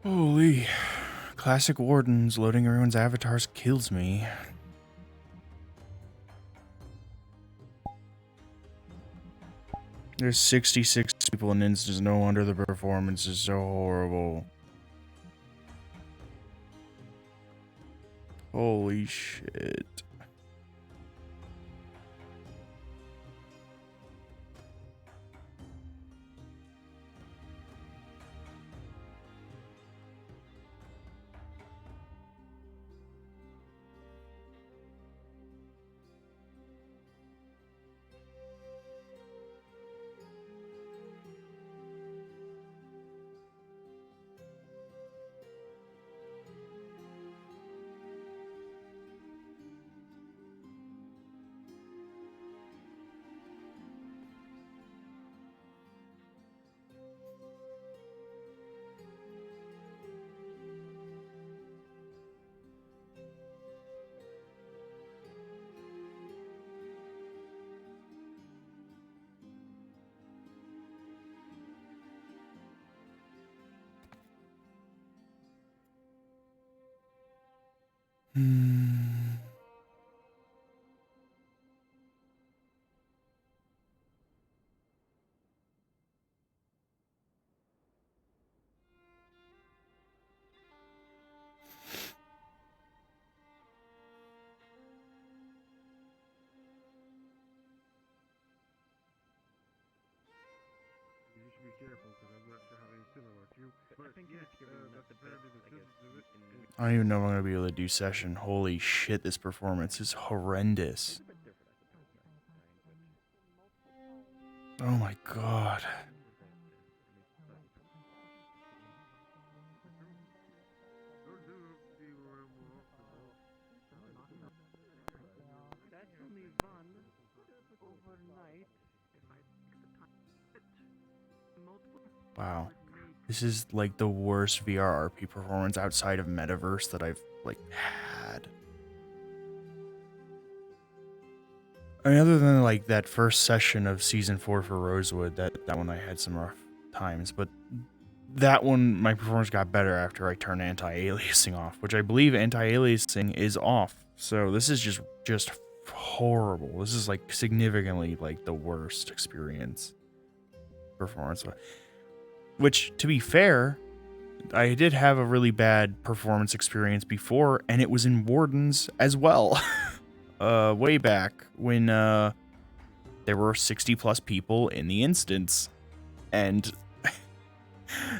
Holy. Classic Wardens loading everyone's avatars kills me. There's 66 people in instance, no wonder the performance is so horrible. Holy shit. I don't even know if I'm going to be able to do session. Holy shit, this performance is horrendous. Oh my god. Wow. This is like the worst VR RP performance outside of Metaverse that I've like had. I mean, other than like that first session of season 4 for Rosewood, that one I had some rough times, but that one my performance got better after I turned anti-aliasing off, which I believe anti-aliasing is off. So this is just horrible. This is like significantly like the worst experience performance. Which, to be fair, I did have a really bad performance experience before, and it was in Wardens as well. Way back when there were 60 plus people in the instance, and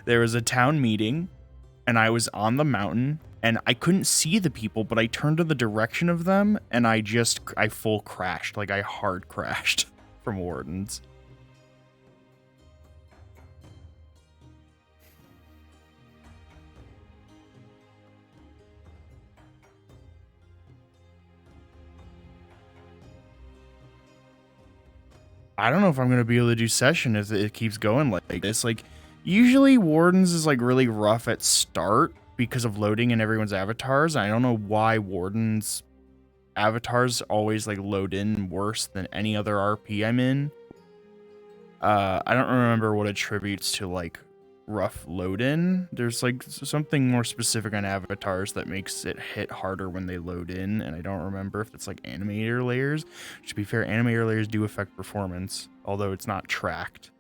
there was a town meeting, and I was on the mountain, and I couldn't see the people, but I turned to the direction of them, and I full crashed, like I hard crashed from Wardens. I don't know if I'm gonna be able to do session if it keeps going like this. Like, usually Wardens is like really rough at start because of loading in everyone's avatars. I don't know why Wardens avatars always like load in worse than any other RP I'm in. I don't remember what attributes to like rough load in. There's like something more specific on avatars that makes it hit harder when they load in, and I don't remember if it's like animator layers. To be fair, animator layers do affect performance, although it's not tracked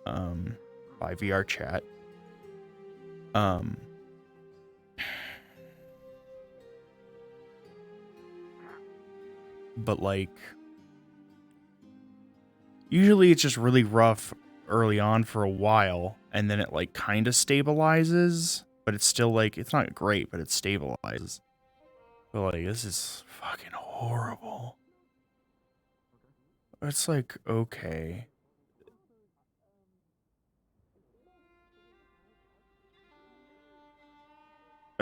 by VR chat. But like usually it's just really rough early on for a while, and then it like kind of stabilizes, but it's still like, it's not great, but it stabilizes. But like, this is fucking horrible. It's like, okay.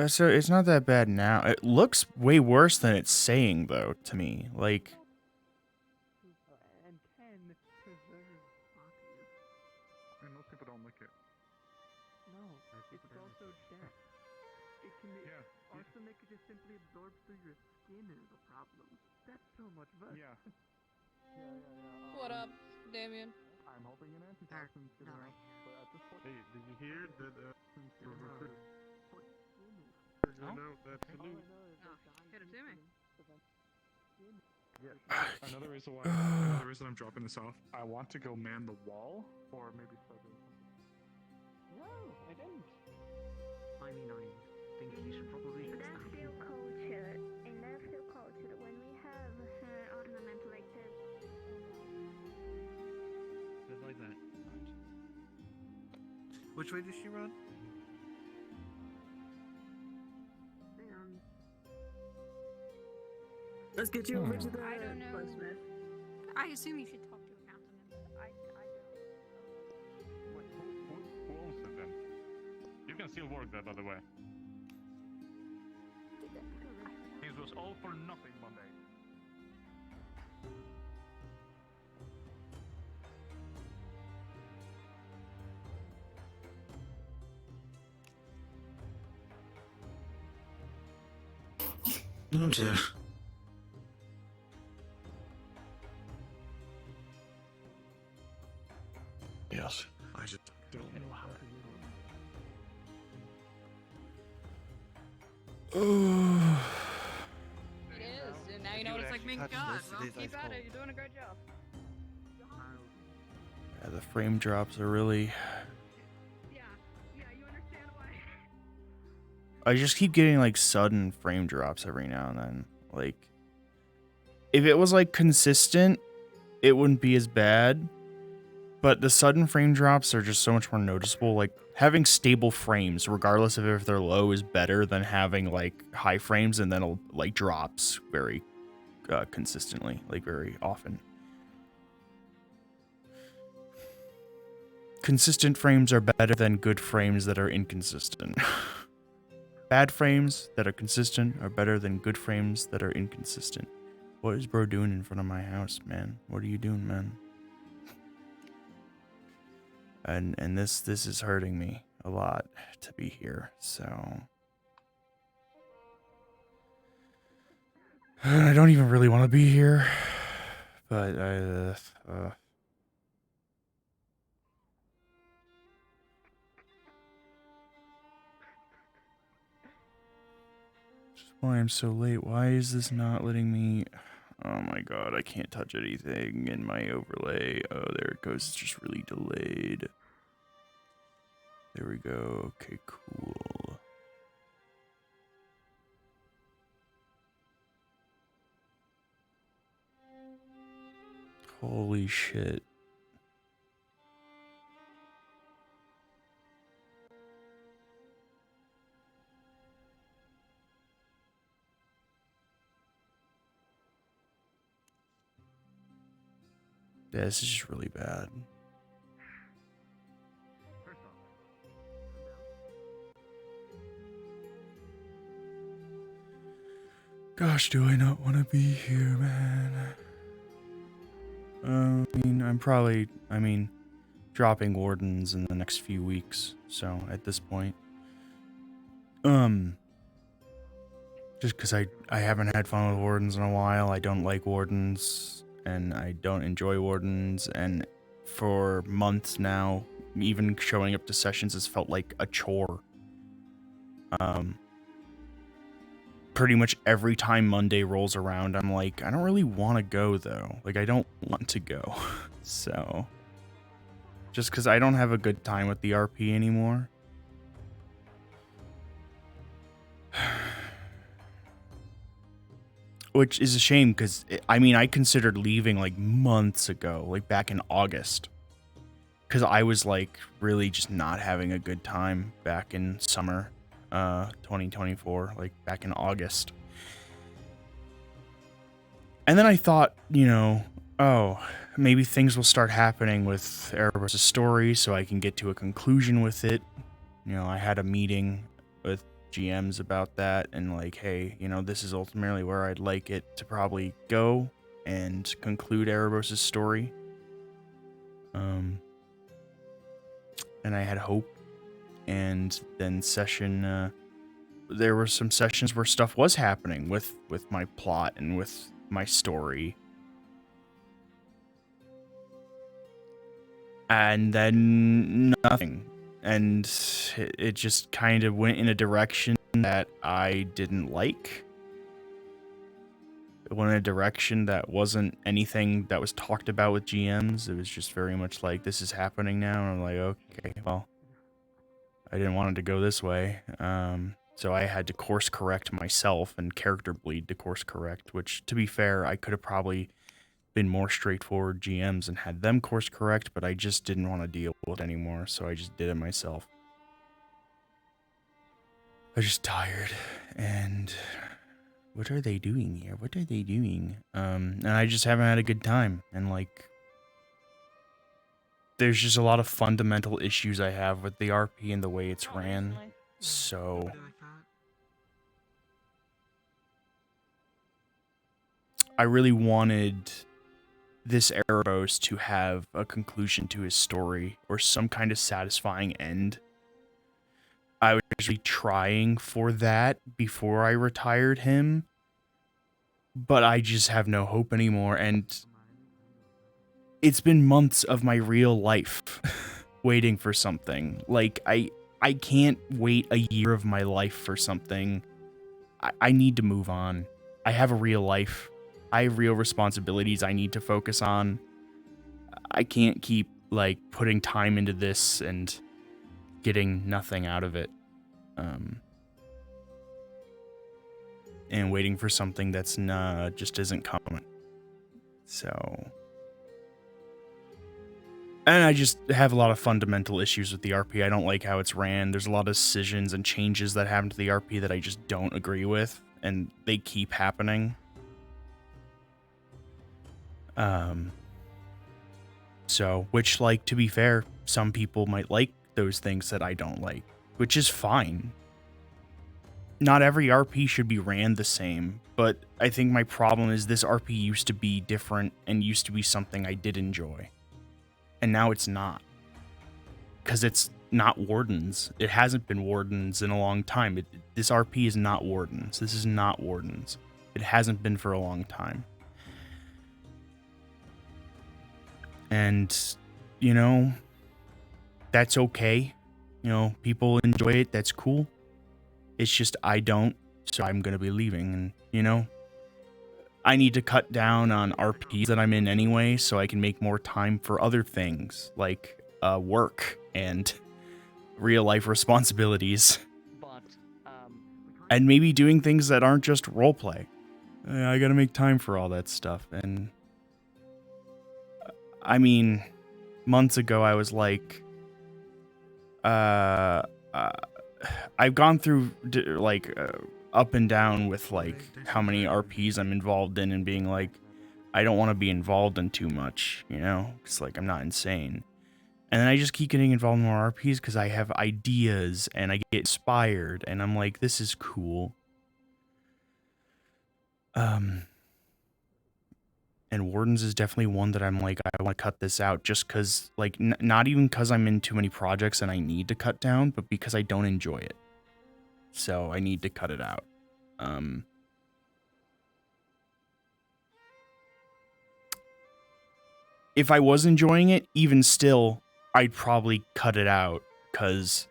So it's not that bad now. It looks way worse than it's saying though to me. Like, And most people don't lick it. No, it's also death. It can also make it just simply absorb through your skin is a problem. That's so much better. Yeah. What up, Damien? I'm hoping an antitoxin to the house, but at this point... Hey, did you hear that, no, that's the news. Hit it to me. Yeah. Another reason I'm dropping this off, I want to go man the wall, or maybe start doing something. No, I didn't. I mean, I think you should probably fix that. That's still culture, and that's still culture. When we have ornament like this. Just like that. Which way does she run? Let's get you over to the I don't know. blacksmith. I assume you should talk to accountant. I Wait, who owns it then? You can still work there, by the way. It was all for nothing Monday. Oh dear. Yes, I just don't know how to. It is, and now you know what it's like being God. Well, keep at it. You're doing a great job. yeah, the frame drops are really... Yeah, you understand why. I just keep getting like sudden frame drops every now and then. Like, if it was like consistent, it wouldn't be as bad. But the sudden frame drops are just so much more noticeable. Like, having stable frames, regardless of if they're low, is better than having like high frames and then like drops very consistently, like very often. Consistent frames are better than good frames that are inconsistent. Bad frames that are consistent are better than good frames that are inconsistent. What is bro doing in front of my house, man? What are you doing, man? And this is hurting me a lot to be here, so I don't even really want to be here, but I just why I'm so late. Why is this not letting me? Oh my god, I can't touch anything in my overlay. Oh, there it goes. It's just really delayed. There we go. Okay, cool. Holy shit. Yeah, this is just really bad. Gosh, do I not want to be here, man. I mean, dropping Wardens in the next few weeks. So at this point, just because I haven't had fun with Wardens in a while. I don't like Wardens, and I don't enjoy Wardens, and for months now, even showing up to sessions has felt like a chore. Pretty much every time Monday rolls around, I'm like, I don't really want to go though. Like, I don't want to go. So, just because I don't have a good time with the RP anymore. Which is a shame, because, I mean, I considered leaving, like, months ago, like, back in August. Because I was, like, really just not having a good time back in summer 2024, like, back in August. And then I thought, you know, oh, maybe things will start happening with Erebos' story so I can get to a conclusion with it. You know, I had a meeting with GMs about that, and like, hey, you know, this is ultimately where I'd like it to probably go and conclude Erebos' story. And I had hope, and then there were some sessions where stuff was happening with my plot and with my story. And then nothing. And it just kind of went in a direction that I didn't like. It went in a direction that wasn't anything that was talked about with GMs. It was just very much like, this is happening now. And I'm like, okay, well, I didn't want it to go this way. So I had to course correct myself and character bleed to course correct, which, to be fair, I could have probably been more straightforward GMs and had them course correct, but I just didn't want to deal with it anymore, so I just did it myself. I was just tired, and what are they doing here? What are they doing? And I just haven't had a good time, and like, there's just a lot of fundamental issues I have with the RP and the way it's ran, so I really wanted this Erebos to have a conclusion to his story, or some kind of satisfying end. I was actually trying for that before I retired him, but I just have no hope anymore, and it's been months of my real life waiting for something. Like, I can't wait a year of my life for something. I need to move on. I have a real life. I have real responsibilities I need to focus on. I can't keep, like, putting time into this and getting nothing out of it. And waiting for something that's just isn't coming. So, and I just have a lot of fundamental issues with the RP. I don't like how it's ran. There's a lot of decisions and changes that happen to the RP that I just don't agree with, and they keep happening. So, which, like, to be fair, some people might like those things that I don't like, which is fine. Not every RP should be ran the same, but I think my problem is this RP used to be different and used to be something I did enjoy. And now it's not. Because it's not Wardens. It hasn't been Wardens in a long time. This RP is not Wardens. This is not Wardens. It hasn't been for a long time. And, you know, that's okay. You know, people enjoy it. That's cool. It's just I don't, so I'm going to be leaving. And, you know, I need to cut down on RPs that I'm in anyway so I can make more time for other things like work and real life responsibilities. And maybe doing things that aren't just roleplay. I got to make time for all that stuff. And I mean, months ago I was like, I've gone through like up and down with like how many RPs I'm involved in, and being like, I don't want to be involved in too much, you know, because like I'm not insane. And then I just keep getting involved in more RPs because I have ideas and I get inspired, and I'm like, this is cool. And Wardens is definitely one that I'm like, I want to cut this out just because, like, not even because I'm in too many projects and I need to cut down, but because I don't enjoy it. So I need to cut it out. If I was enjoying it, even still, I'd probably cut it out because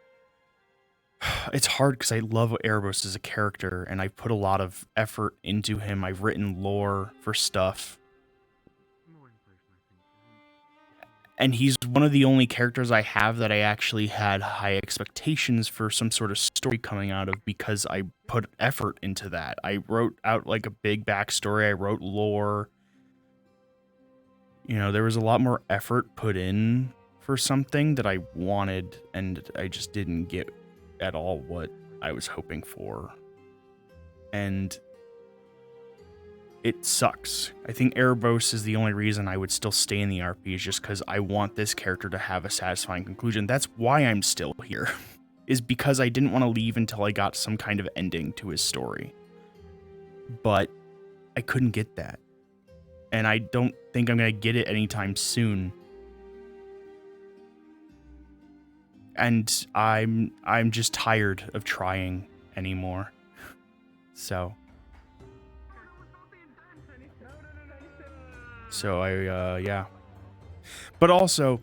it's hard because I love Erebos as a character and I've put a lot of effort into him. I've written lore for stuff. And he's one of the only characters I have that I actually had high expectations for some sort of story coming out of because I put effort into that. I wrote out like a big backstory. I wrote lore. You know, there was a lot more effort put in for something that I wanted, and I just didn't get at all what I was hoping for. And it sucks. I think Erebos is the only reason I would still stay in the RP is just because I want this character to have a satisfying conclusion. That's why I'm still here, is because I didn't want to leave until I got some kind of ending to his story. But I couldn't get that. And I don't think I'm going to get it anytime soon. And I'm just tired of trying anymore. So yeah. But also,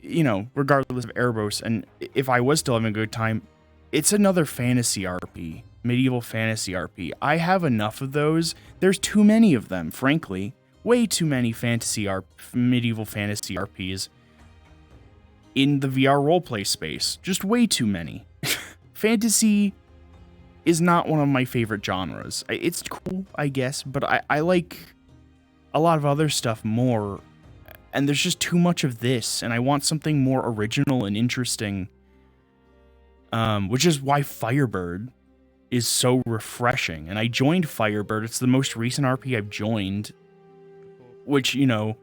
you know, regardless of Erebos, and if I was still having a good time, it's another fantasy RP, medieval fantasy RP. I have enough of those. There's too many of them, frankly. Way too many medieval fantasy RPs in the VR roleplay space. Just way too many. Fantasy is not one of my favorite genres. It's cool, I guess, but I like a lot of other stuff more, and there's just too much of this, and I want something more original and interesting, which is why Firebird is so refreshing. And I joined Firebird. It's the most recent RP I've joined, which, you know,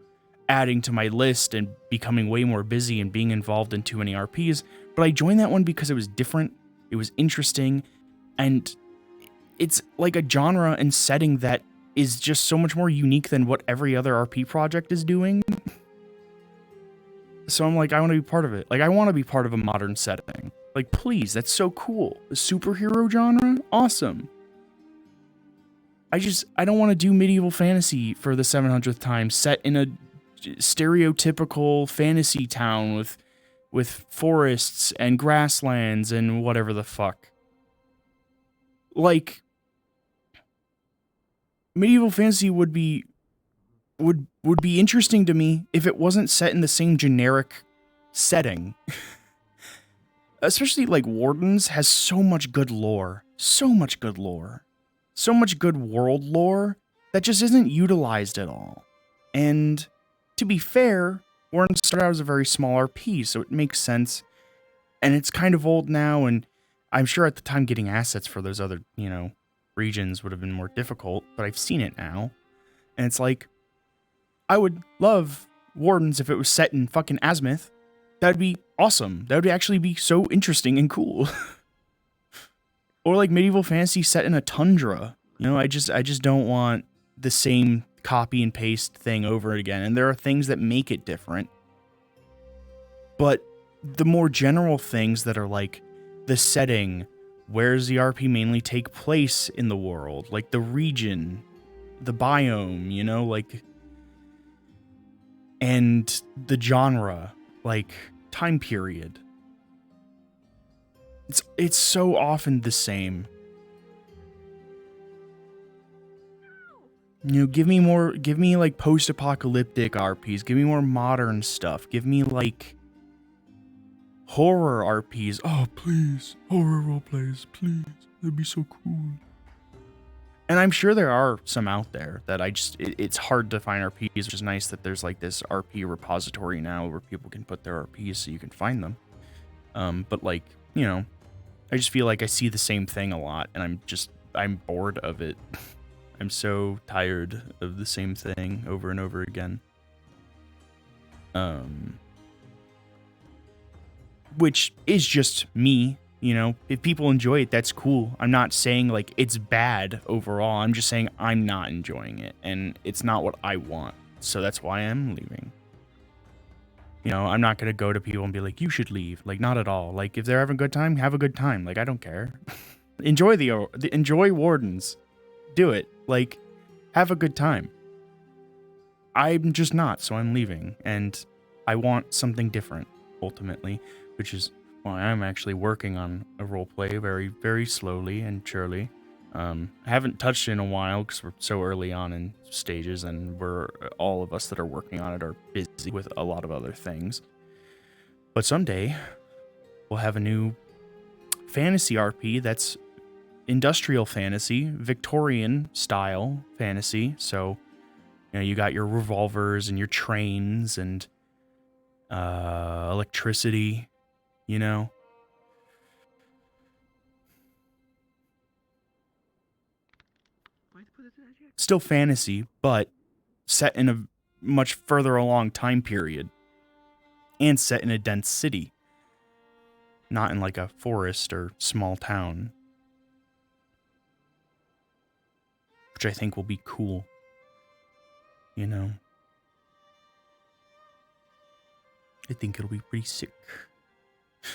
adding to my list and becoming way more busy and being involved in too many RPs. But I joined that one because it was different, it was interesting, and it's like a genre and setting that is just so much more unique than what every other RP project is doing. So I'm like, I want to be part of it. Like, I want to be part of a modern setting. Like, please, that's so cool. The superhero genre? Awesome. I don't want to do medieval fantasy for the 700th time, set in a stereotypical fantasy town with forests and grasslands and whatever the fuck. Like, medieval fantasy would be interesting to me if it wasn't set in the same generic setting. Especially, like, Wardens has so much good lore. So much good lore. So much good world lore that just isn't utilized at all. And to be fair, Wardens started out as a very small RP, so it makes sense. And it's kind of old now, and I'm sure at the time getting assets for those other, you know, regions would have been more difficult, but I've seen it now. And it's like, I would love Wardens if it was set in fucking Azimuth. That would be awesome. That would actually be so interesting and cool. Or like medieval fantasy set in a tundra. You know, I just don't want the same copy and paste thing over again. And there are things that make it different. But the more general things that are like the setting, where does the RP mainly take place in the world? Like the region, the biome, you know, like, and the genre, like time period. It's so often the same. You know, give me like post-apocalyptic RPs, give me more modern stuff, give me like horror RPs. Oh, please, horror roleplays, please. That'd be so cool. And I'm sure there are some out there that it's hard to find RPs, which is nice that there's like this RP repository now where people can put their RPs so you can find them. But like, you know, I just feel like I see the same thing a lot, and I'm bored of it. I'm so tired of the same thing over and over again. Which is just me, you know. If people enjoy it, that's cool. I'm not saying like it's bad overall. I'm just saying I'm not enjoying it, and it's not what I want. So that's why I'm leaving. You know, I'm not going to go to people and be like, you should leave. Like, not at all. Like, if they're having a good time, have a good time. Like, I don't care. Enjoy enjoy Wardens. Do it. Like, have a good time. I'm just not, so I'm leaving. And I want something different, ultimately, which is why I'm actually working on a roleplay very, very slowly and surely. I haven't touched it in a while because we're so early on in stages, and all of us that are working on it are busy with a lot of other things. But someday, we'll have a new fantasy RP that's industrial fantasy, Victorian style fantasy. So, you know, you got your revolvers and your trains and electricity, you know. Still fantasy, but set in a much further along time period. And set in a dense city. Not in like a forest or small town. Which I think will be cool. You know. I think it'll be pretty sick.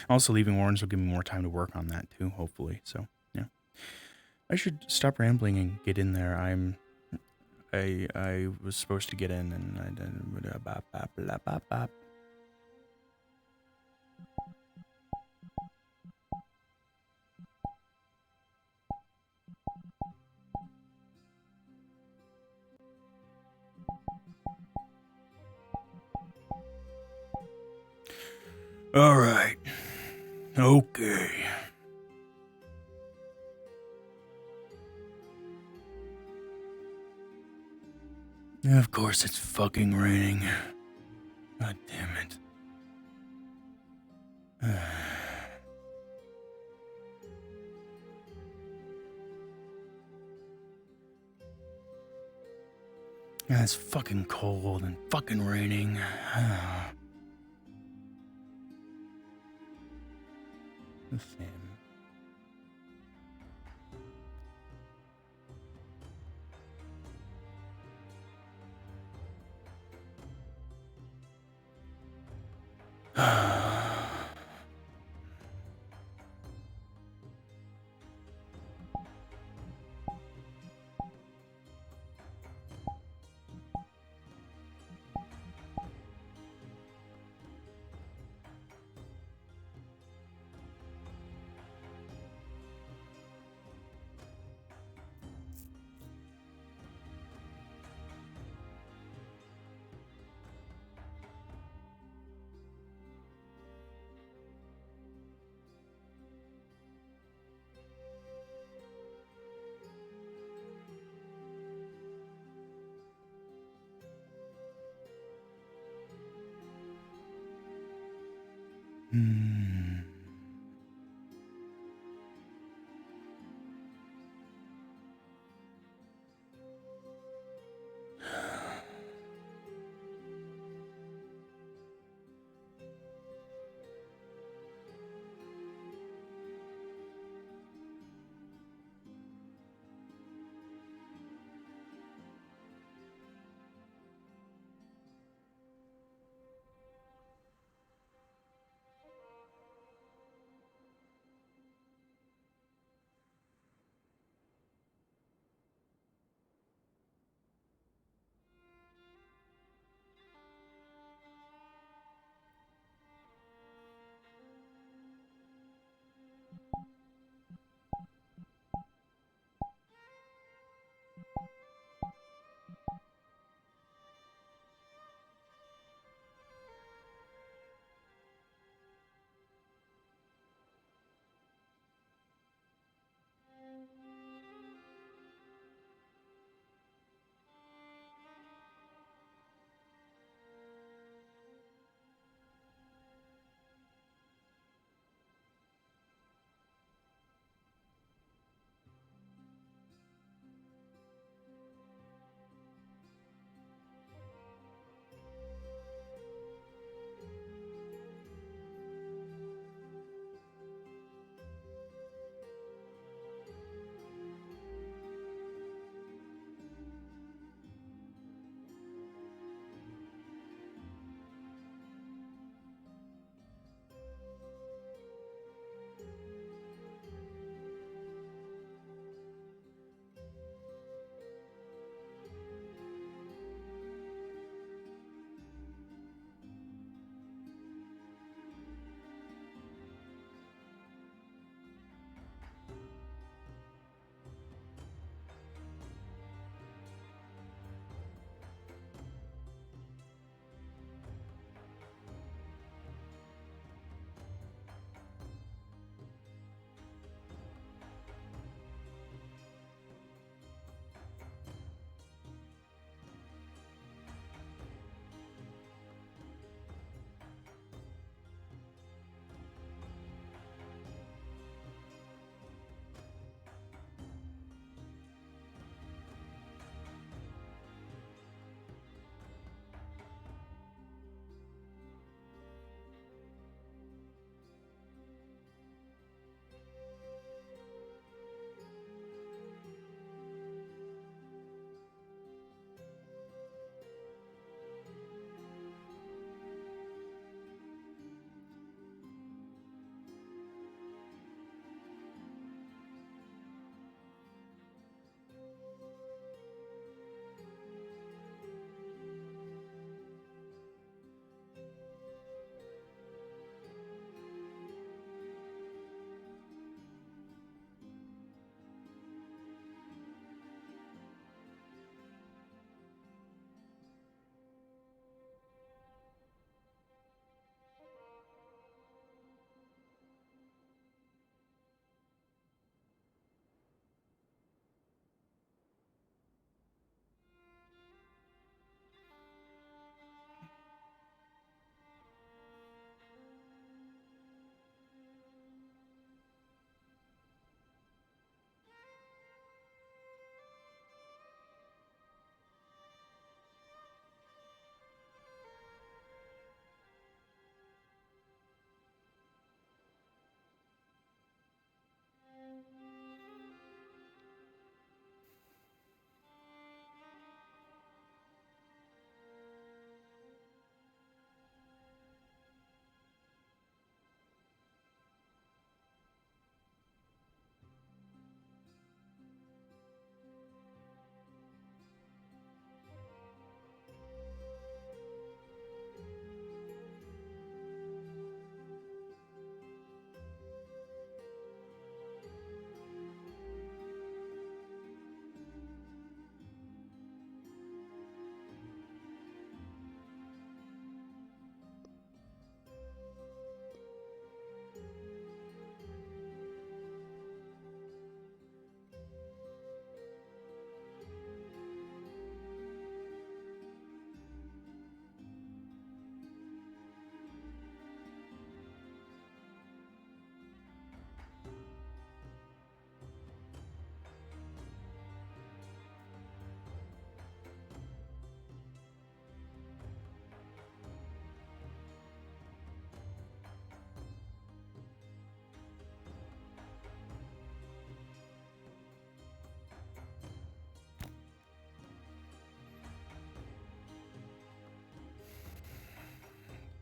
Also, leaving Wardens will give me more time to work on that too, hopefully. So, yeah. I should stop rambling and get in there. I was supposed to get in and I didn't. All right. Okay. Of course it's fucking raining. God damn it. Yeah, it's fucking cold and fucking raining. The same.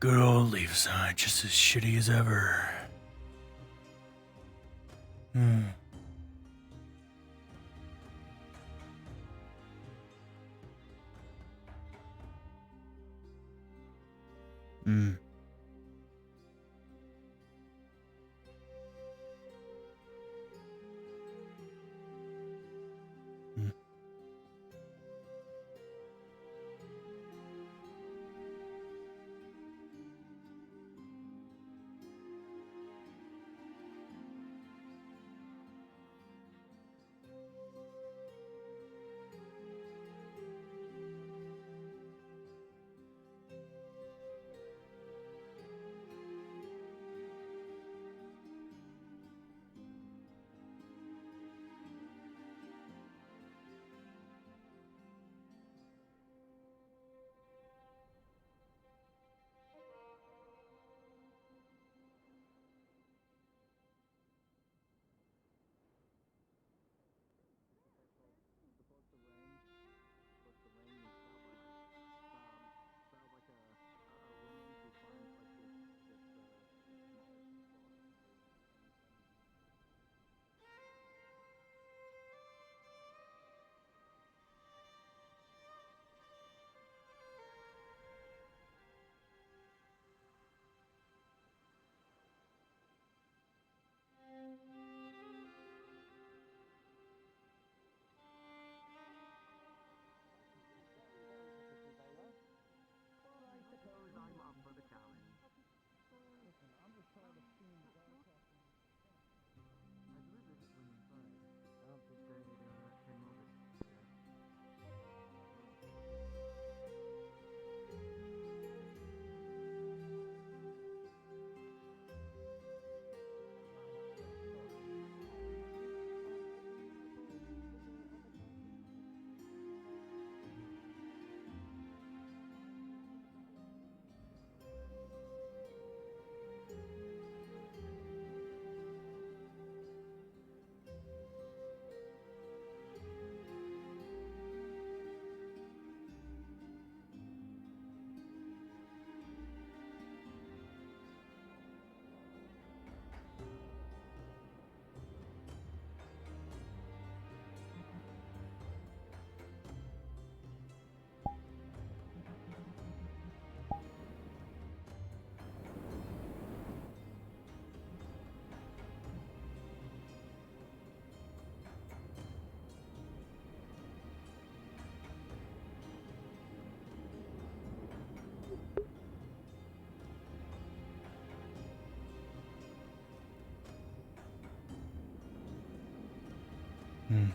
Good old Leaveside, just as shitty as ever. Hmm. Hmm. Hmm.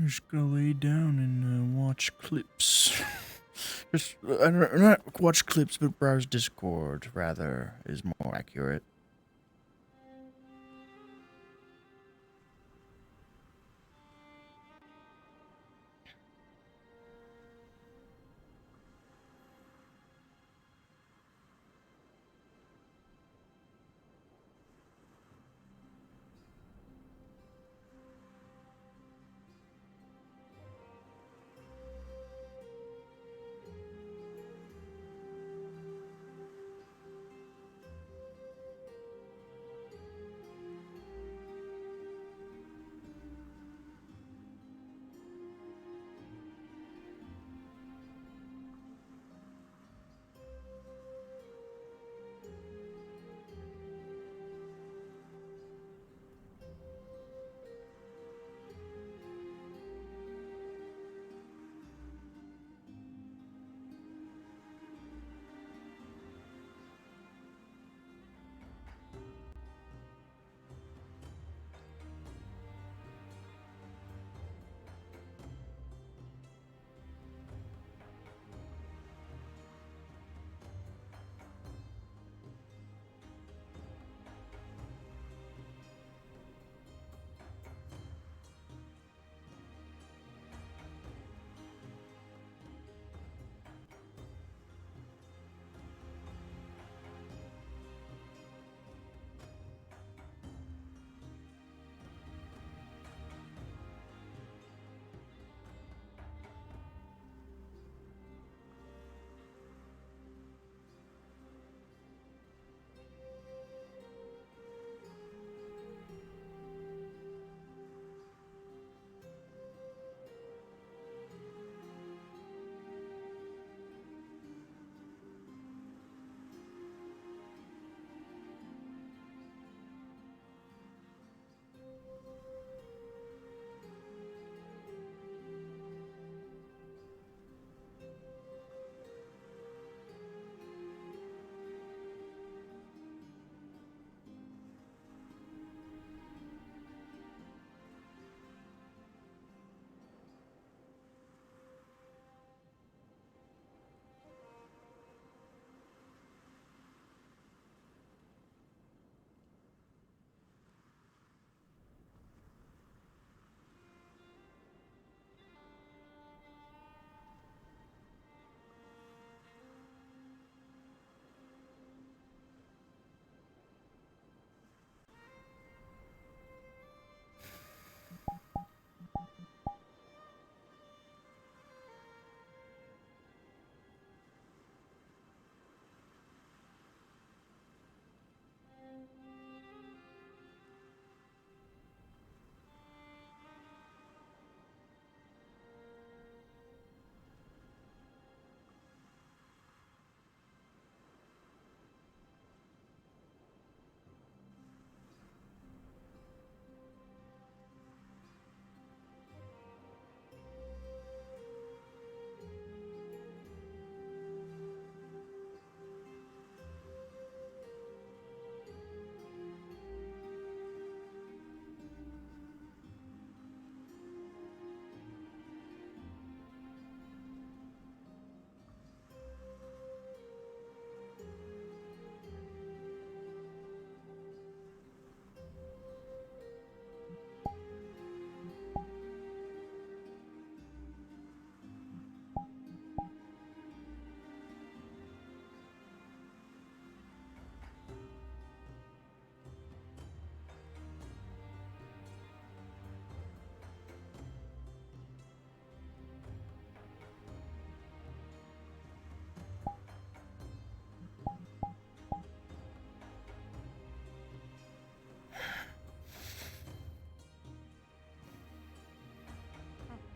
I'm just gonna lay down and watch clips. Just I don't not watch clips, but browse Discord rather is more accurate.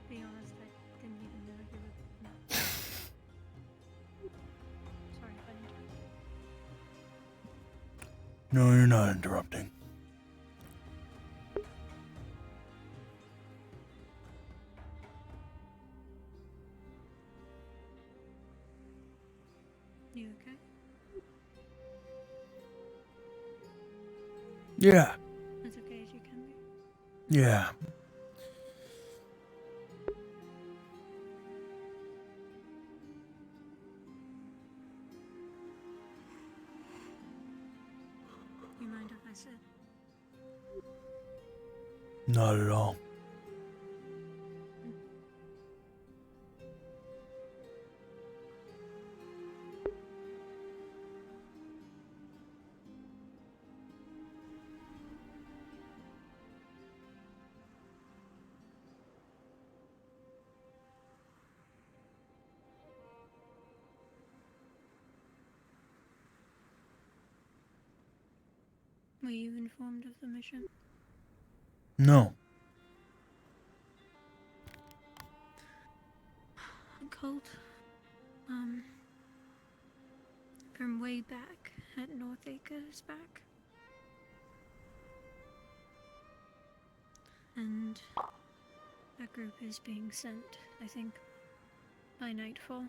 Be honest, I didn't even know you were. Sorry if I interrupted. No, you're not interrupting. You okay? Yeah, As okay as you can be. yeah. said. Not at all. Were you informed of the mission? No. Cult, from way back at Northacre is back. And that group is being sent, I think, by nightfall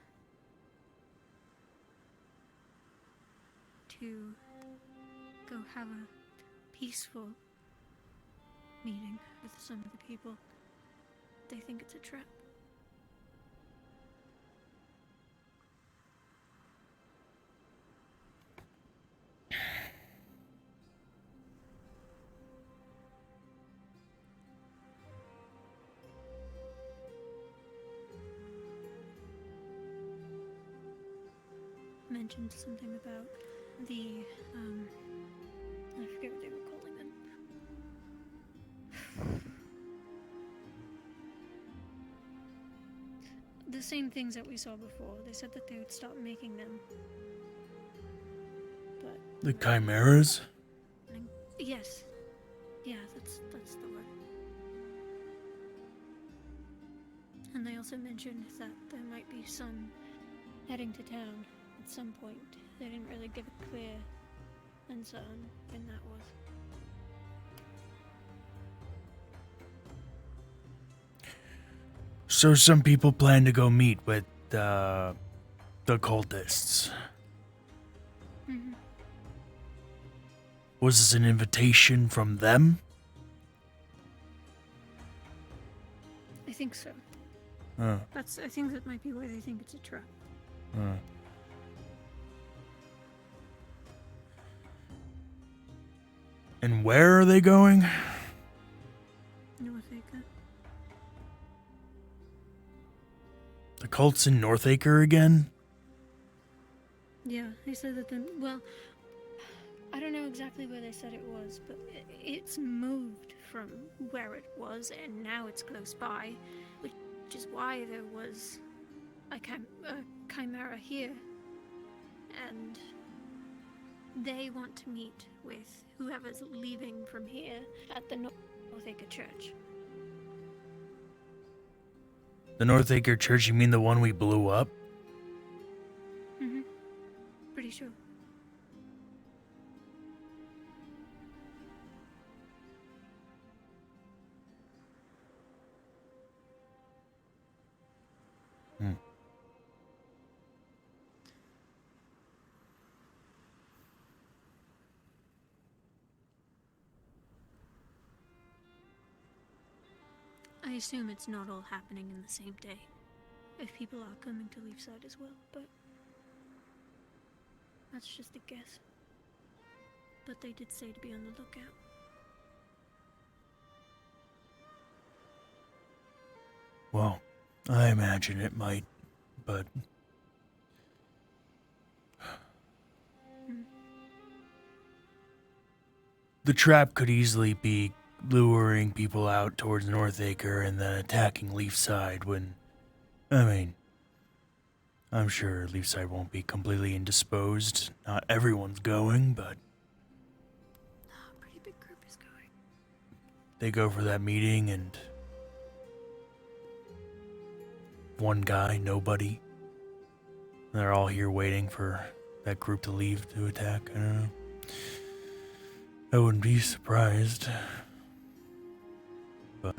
to go have a peaceful meeting with some of the people. They think it's a trap. Mentioned something about the, I forget what they were calling them. The same things that we saw before. They said that they would stop making them. But The chimeras? yes. Yeah, that's the word. And they also mentioned that there might be some heading to town at some point. They didn't really give a clear answer on when that was. So some people plan to go meet with the cultists. Mm-hmm. Was this an invitation from them? I think so. Huh. I think that might be why they think it's a trap. Huh. And where are they going? Northacre. The cult's in Northacre again? Yeah, they said that well, I don't know exactly where they said it was, but it's moved from where it was, and now it's close by, which is why there was a chimera here, and they want to meet with whoever's leaving from here at the Northacre Church. The Northacre Church, you mean the one we blew up? Mm-hmm. Pretty sure. Hmm. I assume it's not all happening in the same day, if people are coming to Leafside as well, but that's just a guess. But they did say to be on the lookout. Well, I imagine it might, but... The trap could easily be luring people out towards Northacre and then attacking Leafside when... I mean, I'm sure Leafside won't be completely indisposed. Not everyone's going, but... A pretty big group is going. They go for that meeting and... One guy, nobody. They're all here waiting for that group to leave to attack. I don't know. I wouldn't be surprised. But...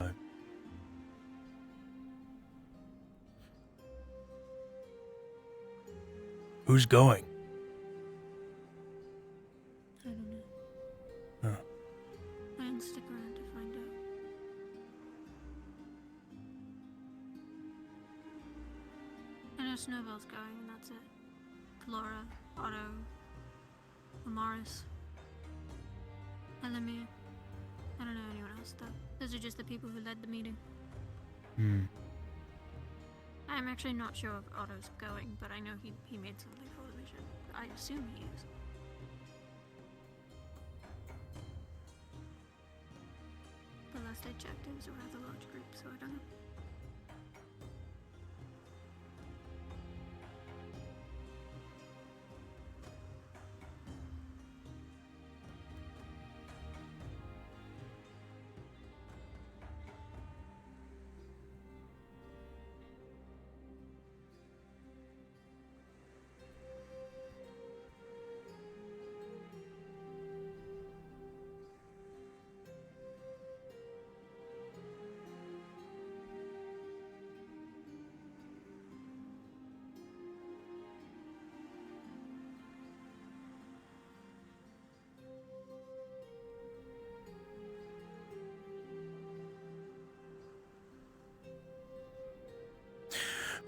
Who's going? I don't know. Huh. I didn't stick around to find out. I know Snowball's going, and that's it. Flora, Otto, Amaris. Elamir. I don't know anyone else, though. Those are just the people who led the meeting. I'm actually not sure if Otto's going, but I know he made something for the mission. I assume he is. The last I checked, it was a rather large group, so I don't know.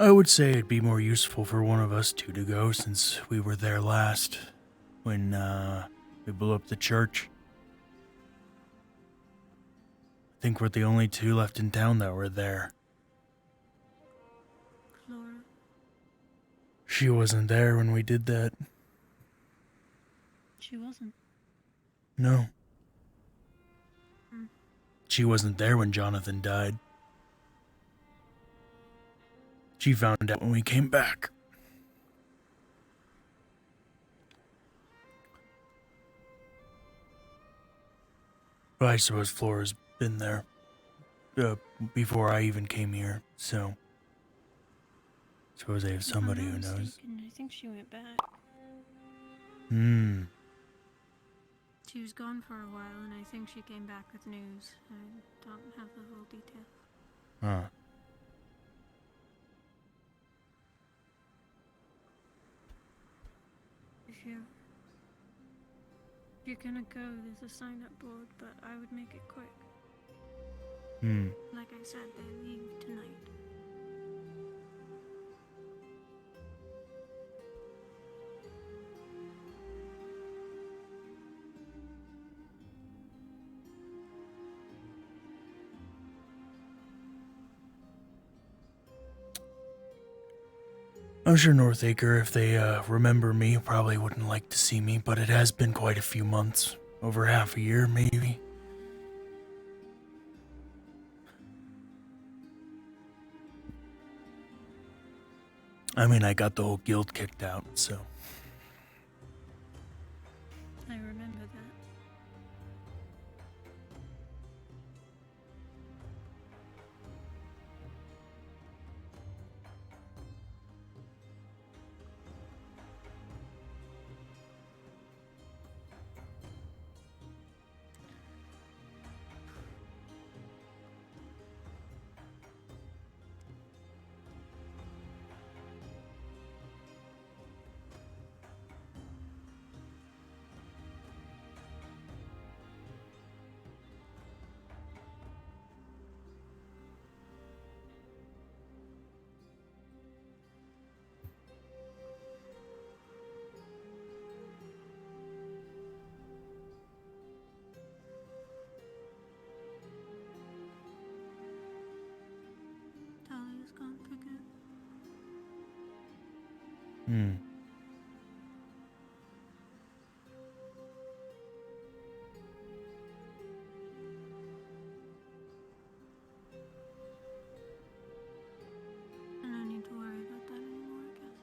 I would say it'd be more useful for one of us two to go since we were there last when we blew up the church. I think we're the only two left in town that were there. Flora. She wasn't there when we did that. She wasn't. No. She wasn't there when Jonathan died. She found out when we came back. But I suppose Flora's been there before I even came here, so suppose I have somebody who knows. I think she went back. She was gone for a while, and I think she came back with news. I don't have the whole detail. Huh. If you're gonna go, there's a sign-up board, but I would make it quick. Like I said, they leave tonight. I'm sure Northacre, if they remember me, probably wouldn't like to see me, but it has been quite a few months. Over half a year, maybe. I mean, I got the whole guild kicked out, so. I remember that. Talia's gone for good. I don't need to worry about that anymore, I guess.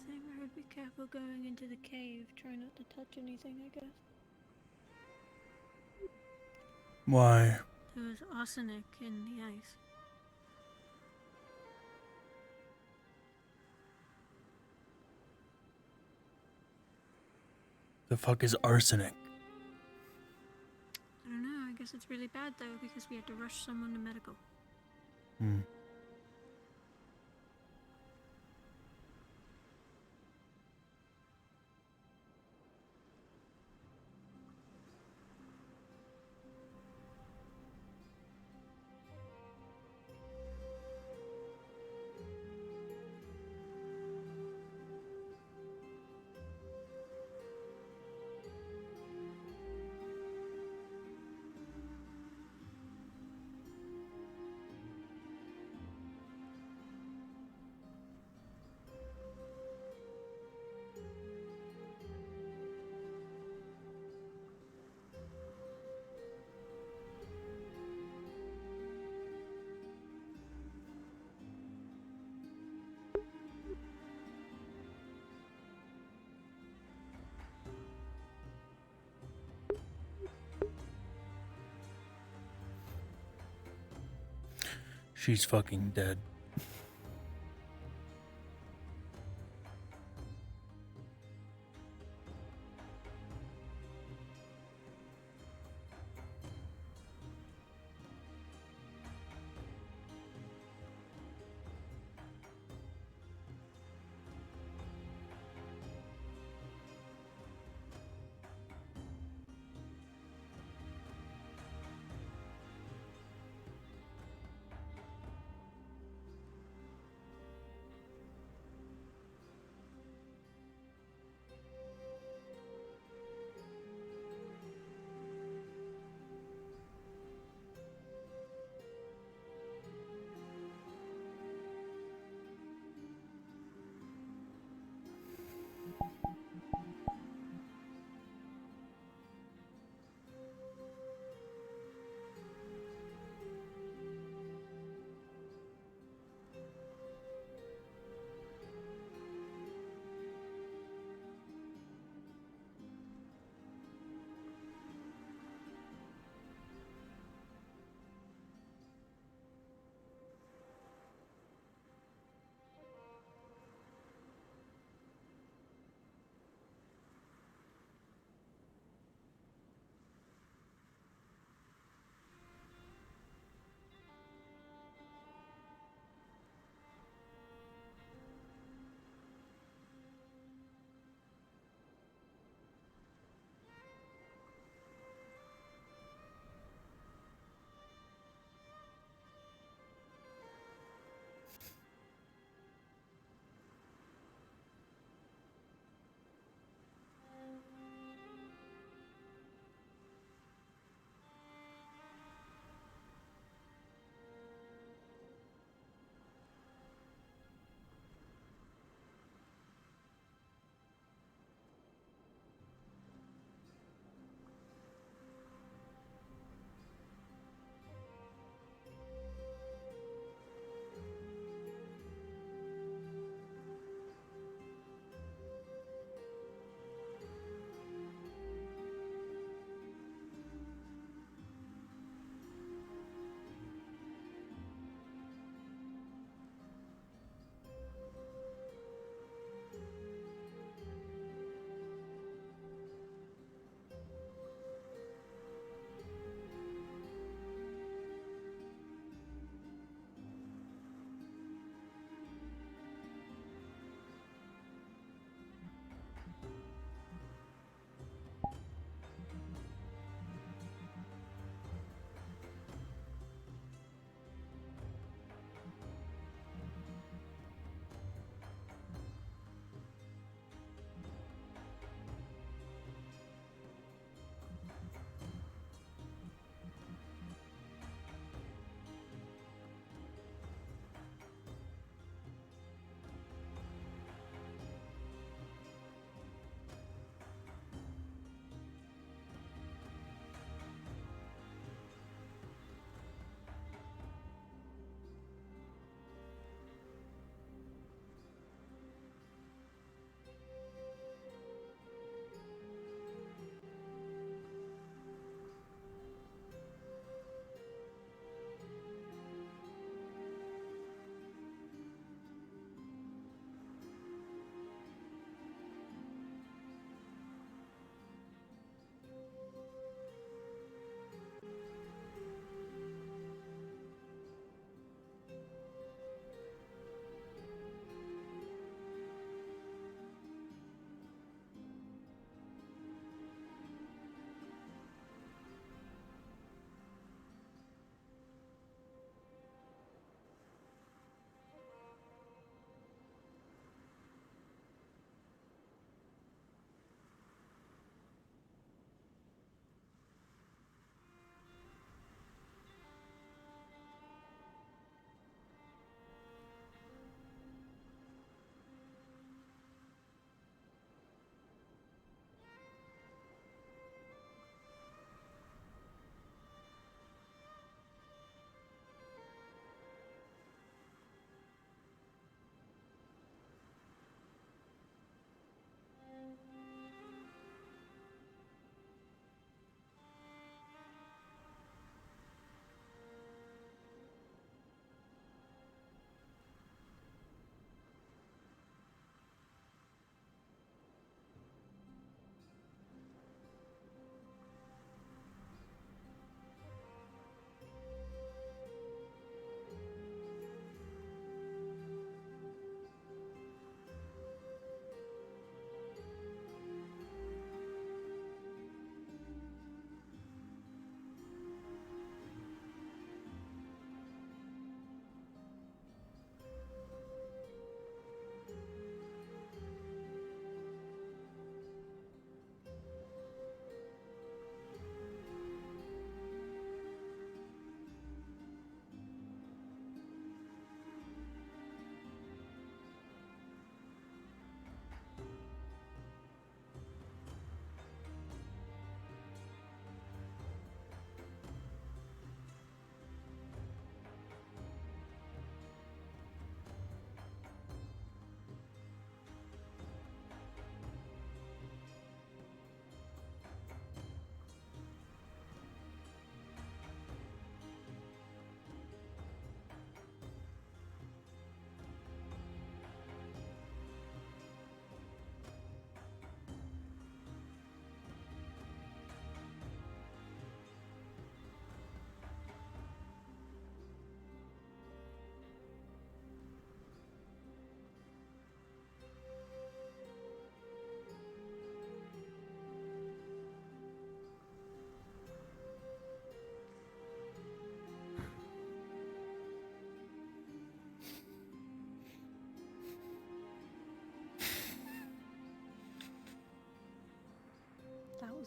Nothing. I would be careful going into the cave. Try not to touch anything, I guess. Why? There was arsenic in the ice. The fuck is arsenic? I don't know. I guess it's really bad though because we had to rush someone to medical. Hmm. She's fucking dead.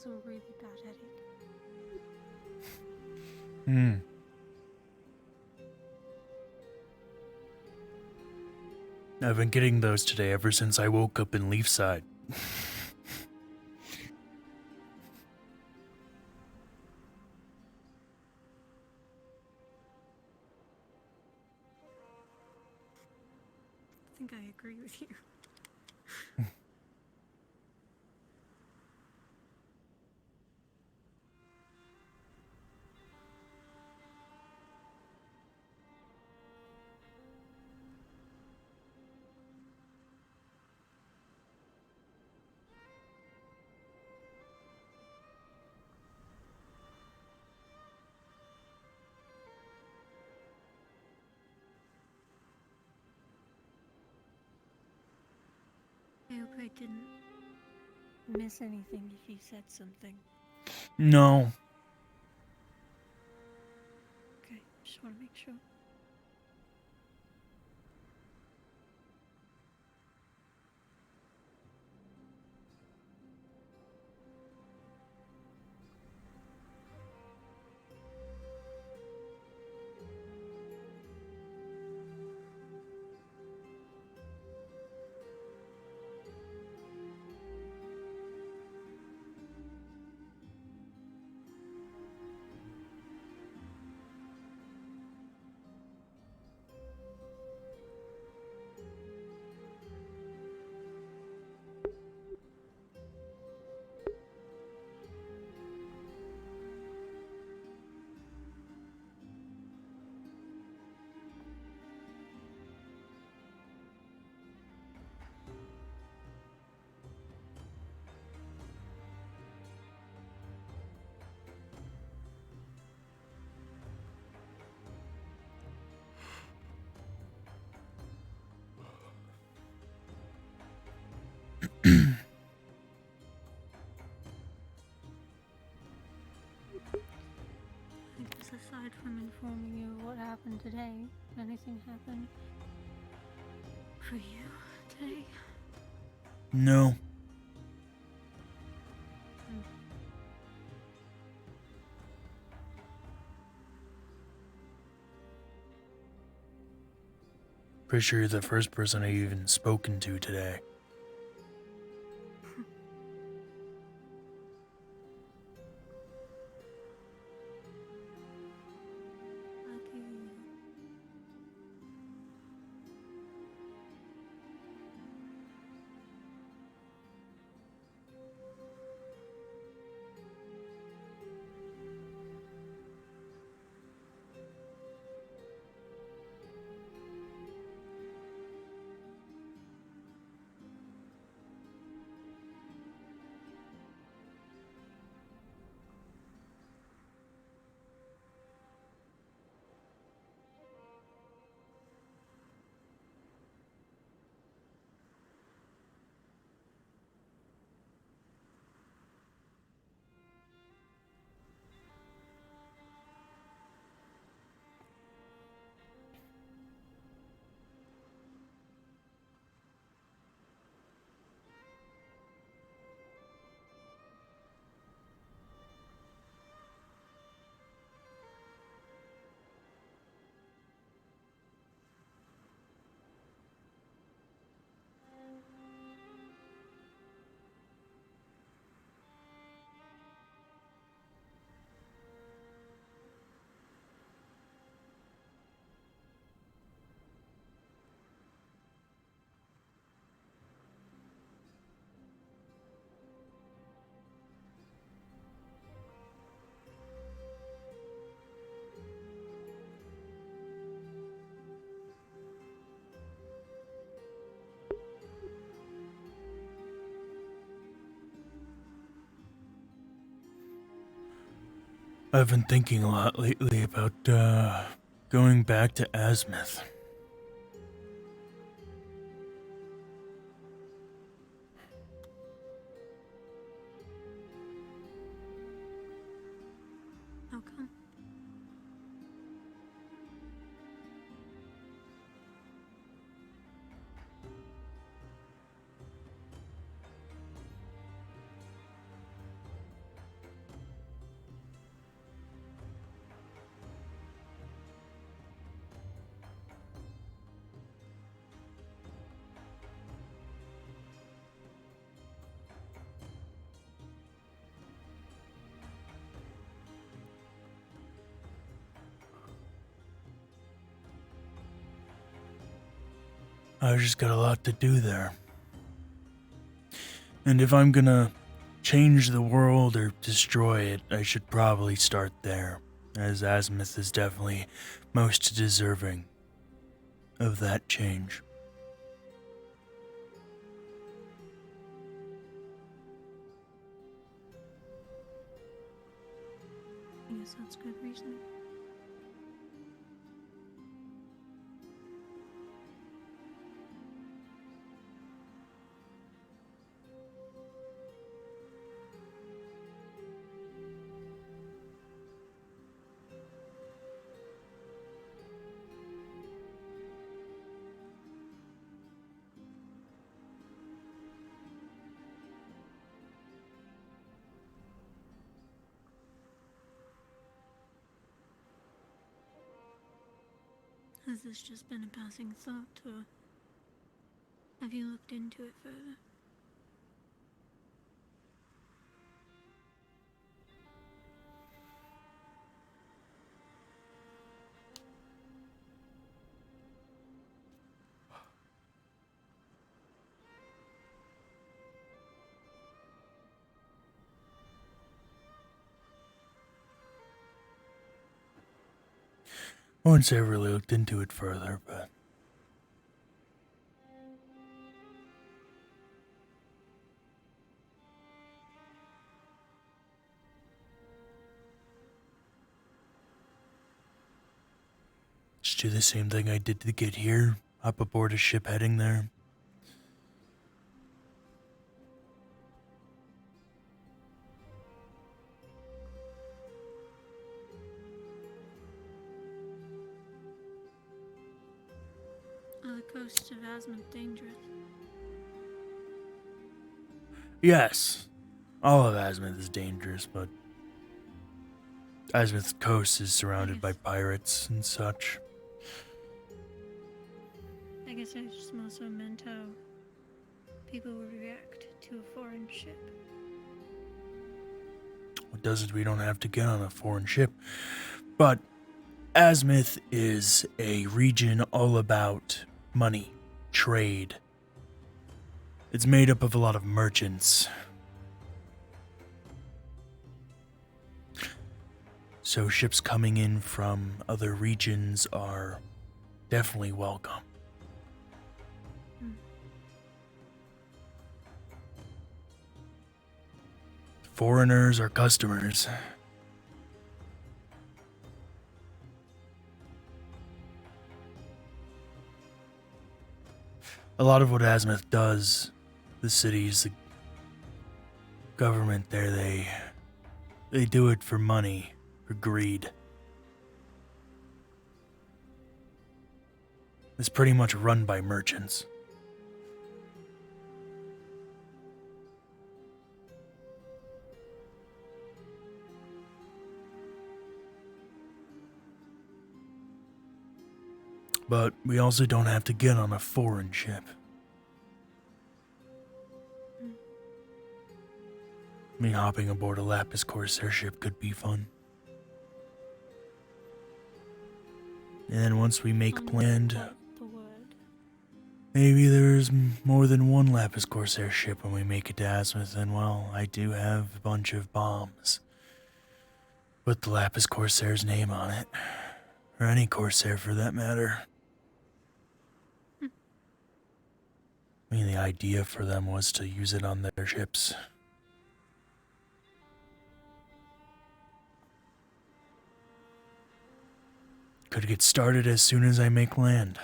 was a really bad headache. I've been getting those today ever since I woke up in Leafside. I think I agree with you. I hope I didn't miss anything if you said something. No. Okay, just want to make sure. I guess aside from informing you of what happened today, anything happened for you today? No. Pretty sure you're the first person I've even spoken to today. Lucky you. I've been thinking a lot lately about, going back to Azimuth. How come? I just got a lot to do there. And if I'm gonna change the world or destroy it, I should probably start there, as Azimuth is definitely most deserving of that change. I guess that's good reasoning. Has this just been a passing thought, or have you looked into it further? I wouldn't say I really looked into it further, but just do the same thing I did to get here, hop aboard a ship heading there. Are the coasts of Azimuth dangerous? Yes, all of Azimuth is dangerous, but Azimuth's coast is surrounded by pirates and such. I guess I just more so meant how people would react to a foreign ship. What does it, we don't have to get on a foreign ship. But Azimuth is a region all about money, trade. It's made up of a lot of merchants. So ships coming in from other regions are definitely welcome. Foreigners are customers. A lot of what Azimuth does, the cities, the government there, they do it for money, for greed. It's pretty much run by merchants. But we also don't have to get on a foreign ship. I mean, hopping aboard a Lapis Corsair ship could be fun. And then once we make land, maybe there's more than one Lapis Corsair ship when we make it to Azimuth, and well, I do have a bunch of bombs with the Lapis Corsair's name on it. Or any Corsair for that matter. I mean, the idea for them was to use it on their ships. Could get started as soon as I make land.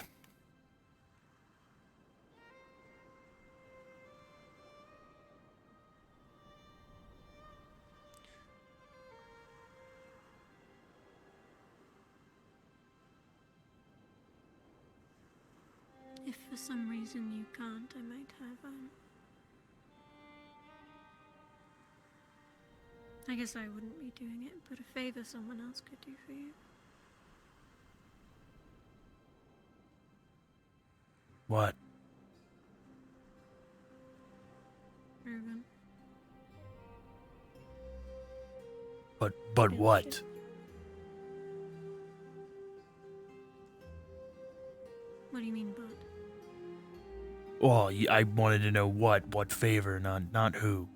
If for some reason you can't, I might have, I guess I wouldn't be doing it, but a favor someone else could do for you. What? Ruben. But what? What do you mean, but? Well, I wanted to know what favor, not who.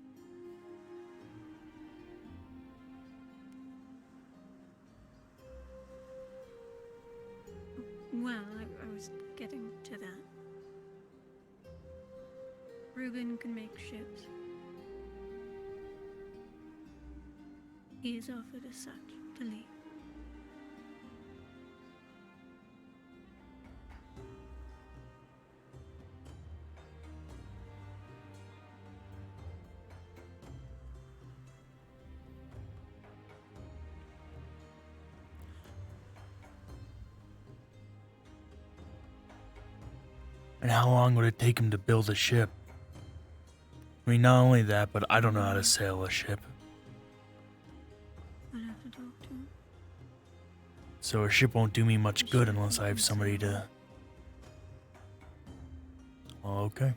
Well, I was getting to that. Reuben can make ships. He is offered as such to leave. And how long would it take him to build a ship? I mean, not only that, but I don't know how to sail a ship. I'd have to talk to him. So a ship won't do me much good unless I have somebody to... Well, okay.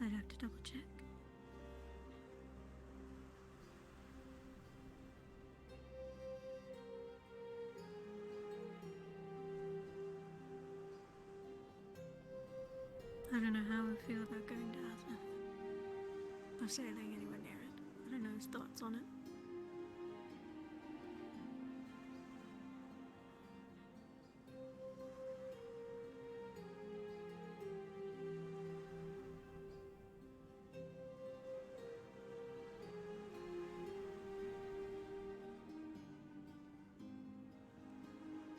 I'd have to double check. I don't know how I feel about going to Athens. Or sailing anywhere near it. I don't know his thoughts on it.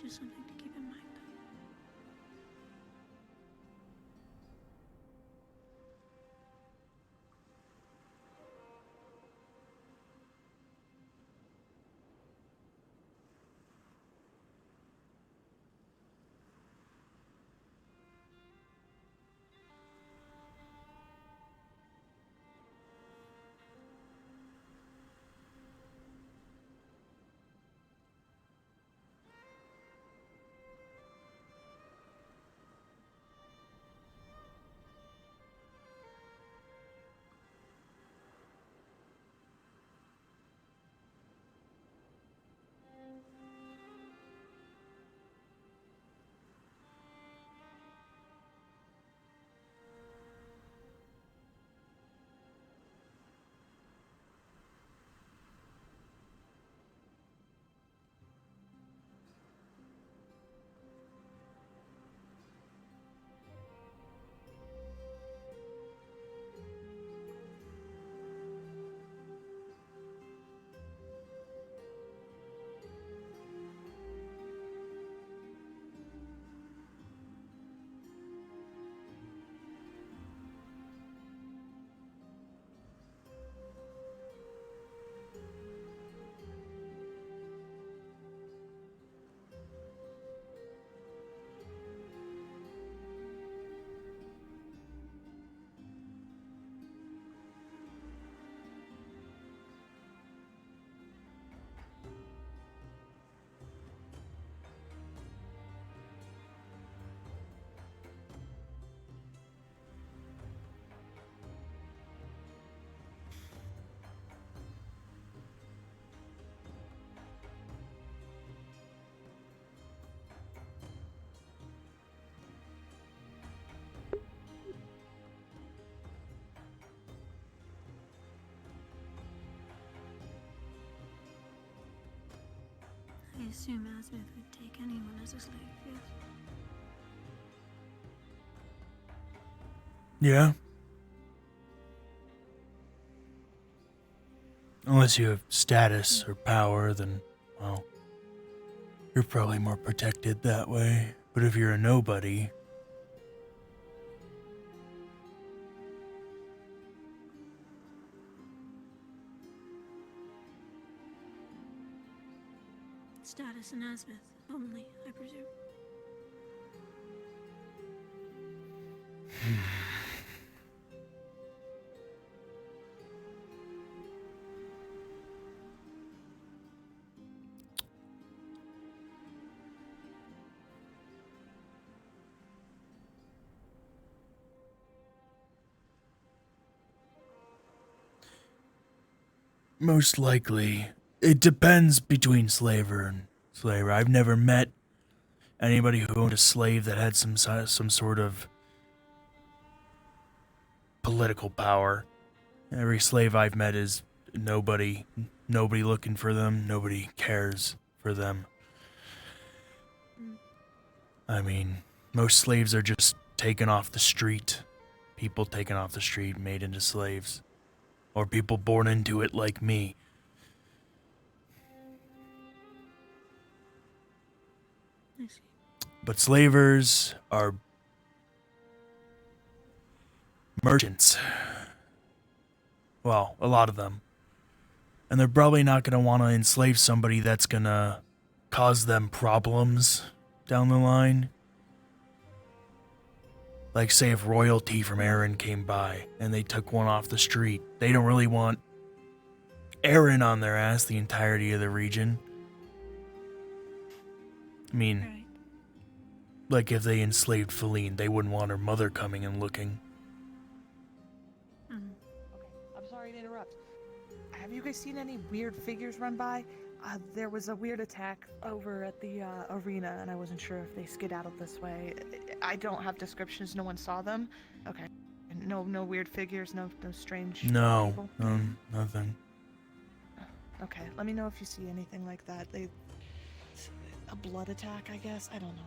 Just something to keep in mind. I assume Asmith would take anyone as a slave, yes? Yeah. Unless you have status or power, then, well, you're probably more protected that way. But if you're a nobody... Status in Asmith only, I presume. Most likely. It depends between slaver and slaver. I've never met Anybody who owned a slave that had some sort of political power. Every slave I've met is nobody looking for them, nobody cares for them. I mean, most slaves are just taken off the street. People taken off the street, made into slaves. Or people born into it like me. I see. But slavers are merchants. Well, a lot of them. And they're probably not going to want to enslave somebody that's going to cause them problems down the line. Like, say if royalty from Aaron came by and they took one off the street. They don't really want Aaron on their ass the entirety of the region. I mean, Right. like if they enslaved Feline, they wouldn't want her mother coming and looking. Mm. Okay, I'm sorry to interrupt. Have you guys seen any weird figures run by? There was a weird attack over at the arena, and I wasn't sure if they skedaddled this way. I don't have descriptions. No one saw them. Okay. No weird figures. No strange. No, people? nothing. Okay. Let me know if you see anything like that. A blood attack, I guess. I don't know.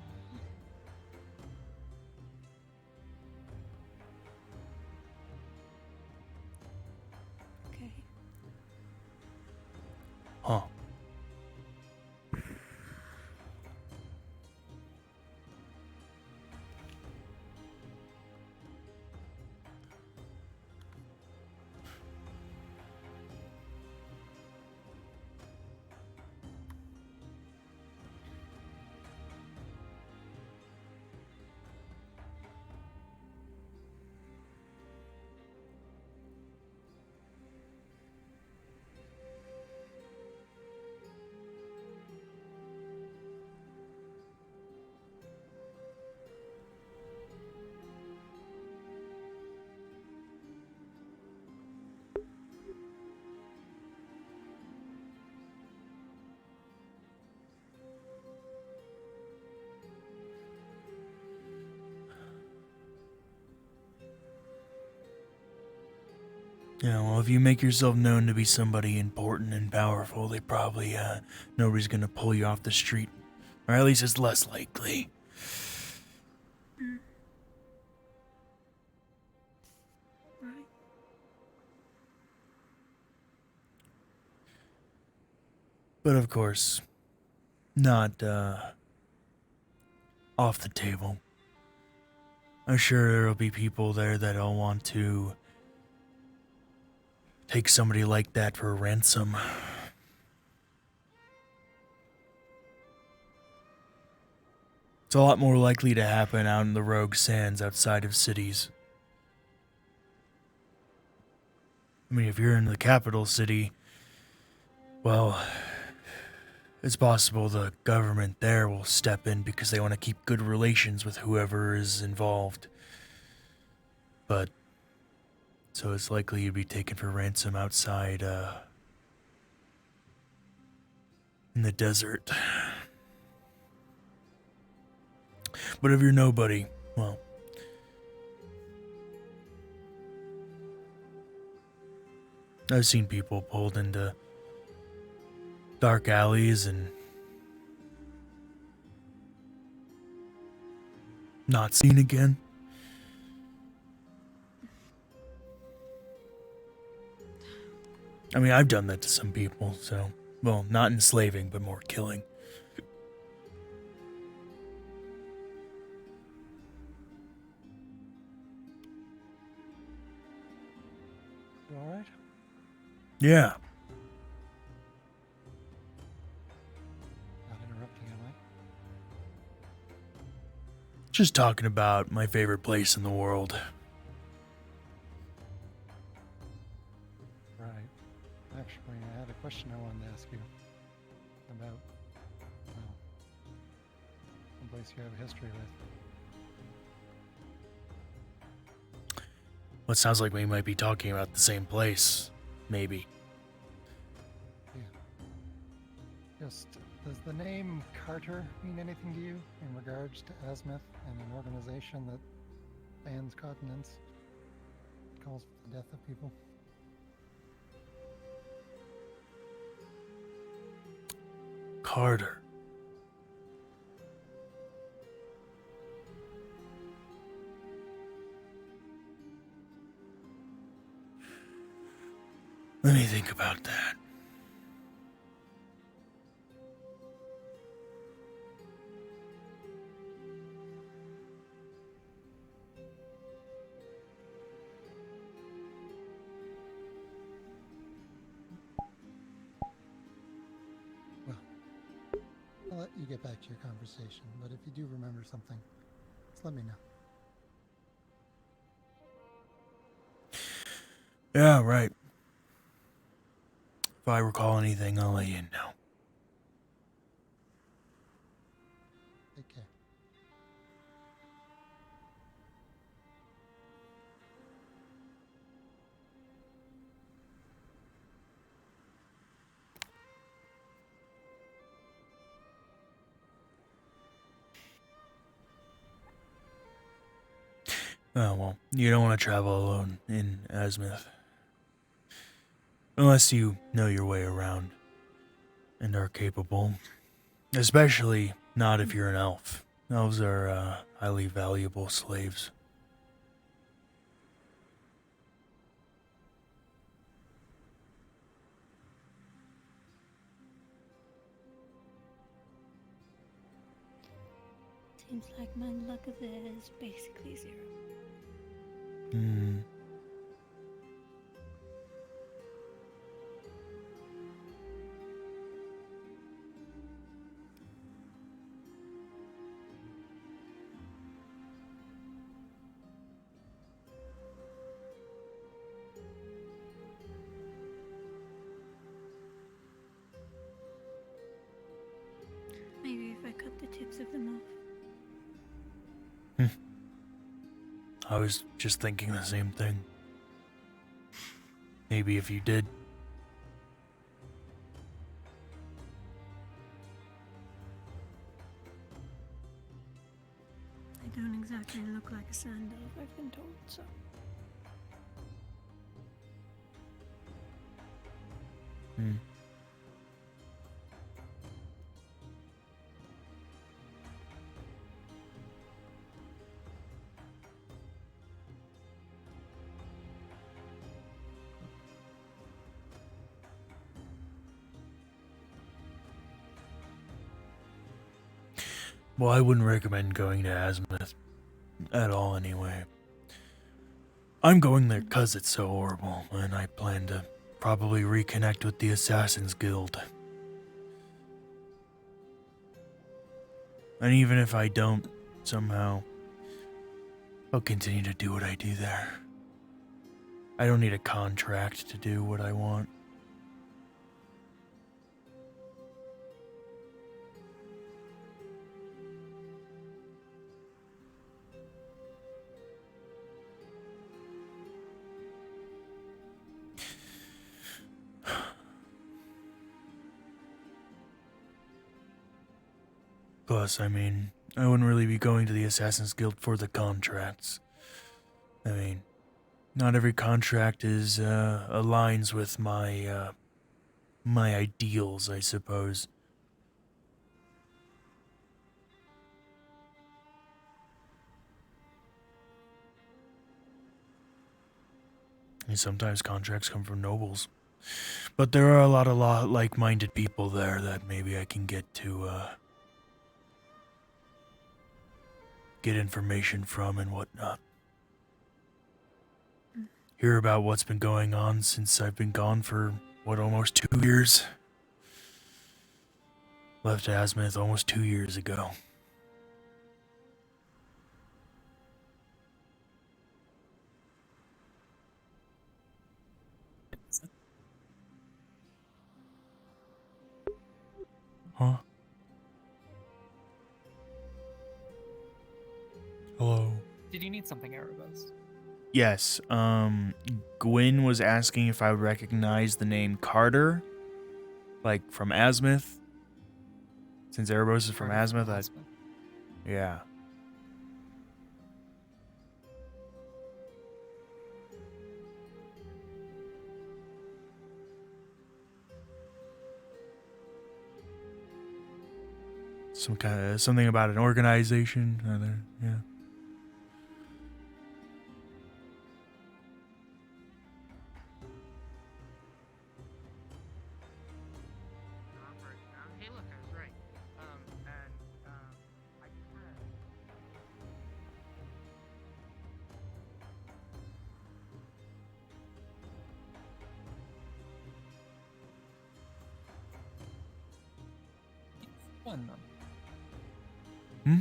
Okay. Huh. Yeah, well, if you make yourself known to be somebody important and powerful, they probably, nobody's gonna pull you off the street. Or at least it's less likely. Right. But of course, not, off the table. I'm sure there'll be people there that'll want to take somebody like that for a ransom. It's a lot more likely to happen out in the rogue sands outside of cities. I mean, if you're in the capital city, well, it's possible the government there will step in because they want to keep good relations with whoever is involved. But so it's likely you'd be taken for ransom outside, in the desert. But if you're nobody, well, I've seen people pulled into dark alleys and not seen again. I mean, I've done that to some people, so, well, not enslaving, but more killing. You alright? Yeah. Not interrupting, am I? Just talking about my favorite place in the world. Right. Actually, I had a question I wanted to ask you about, well, some place you have a history with. Well, it sounds like we might be talking about the same place. Maybe. Yeah. Just Does the name Carter mean anything to you in regards to Azimuth and an organization that bans continents, calls for the death of people? Carter. Let me think about that. Well, I'll let you get back to your conversation, but if you do remember something, just let me know. Yeah, right. If I recall anything, I'll let you know. Take care. Oh, well, you don't want to travel alone in Azimuth. Unless you know your way around and are capable. Especially not if you're an elf. Elves are highly valuable slaves. Seems like my luck there is basically zero. Hmm. Maybe if I cut the tips of them off. I was just thinking the same thing. Maybe if you did. I don't exactly look like a sand elf, I've been told, so. Hmm. Well, I wouldn't recommend going to Azimuth at all anyway. I'm going there because it's so horrible, and I plan to probably reconnect with the Assassin's Guild. And even if I don't, somehow, I'll continue to do what I do there. I don't need a contract to do what I want. Plus, I mean, I wouldn't really be going to the Assassin's Guild for the contracts. I mean, not every contract is, aligns with my, my ideals, I suppose. And sometimes contracts come from nobles. But there are a lot of like-minded people there that maybe I can get to, get information from and whatnot. Hear about what's been going on since I've been gone for, what, almost 2 years? Left Azimuth almost 2 years ago. Huh? Hello? Did you need something, Erebos? Yes, Gwyn was asking if I would recognize the name Carter, like from Azimuth. Since Erebos is from Carter Azimuth, Azimuth. yeah. Something about an organization. Yeah. Hey, look, I was right. I One then. Hmm?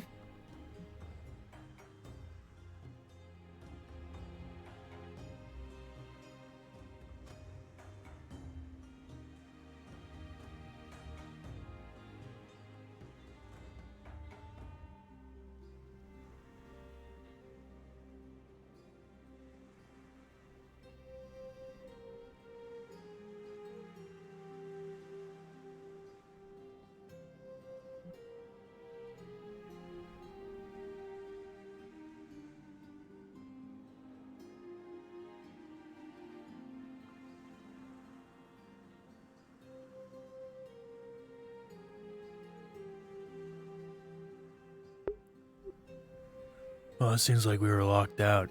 Well, it seems like we were locked out.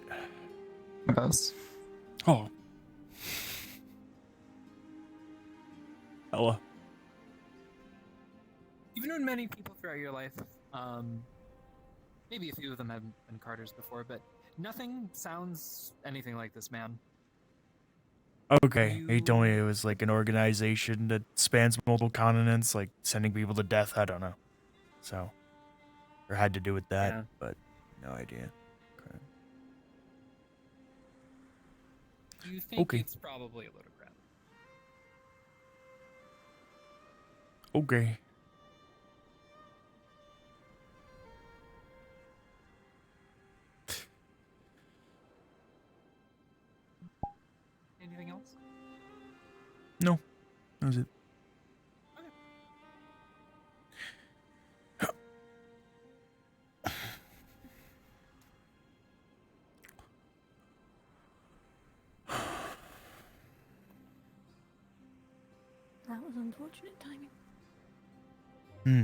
Yes. Oh. Hello. You've known many people throughout your life. Maybe a few of them have been Carters before, but nothing sounds anything like this man. Okay, he told me it was like an organization that spans multiple continents, like sending people to death. I don't know. So, or had to do with that, Yeah. but no idea. Okay. You think Okay. it's probably a load of crap. Okay. Anything else? No, that was it. That was unfortunate timing. Hmm.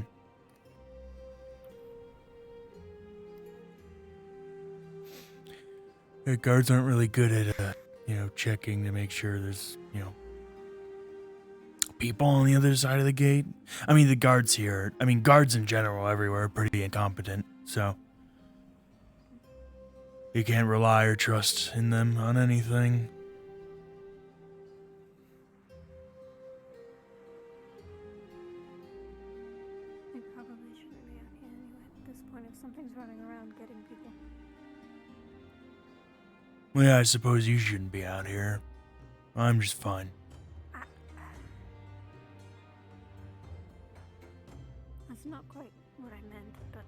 The guards aren't really good at, checking to make sure there's, people on the other side of the gate. I mean, the guards here, guards in general everywhere are pretty incompetent, so you can't rely or trust in them on anything. They probably shouldn't be out here anyway at this point if something's running around getting people. Well, yeah, I suppose you shouldn't be out here. I'm just fine. That's not quite what I meant, but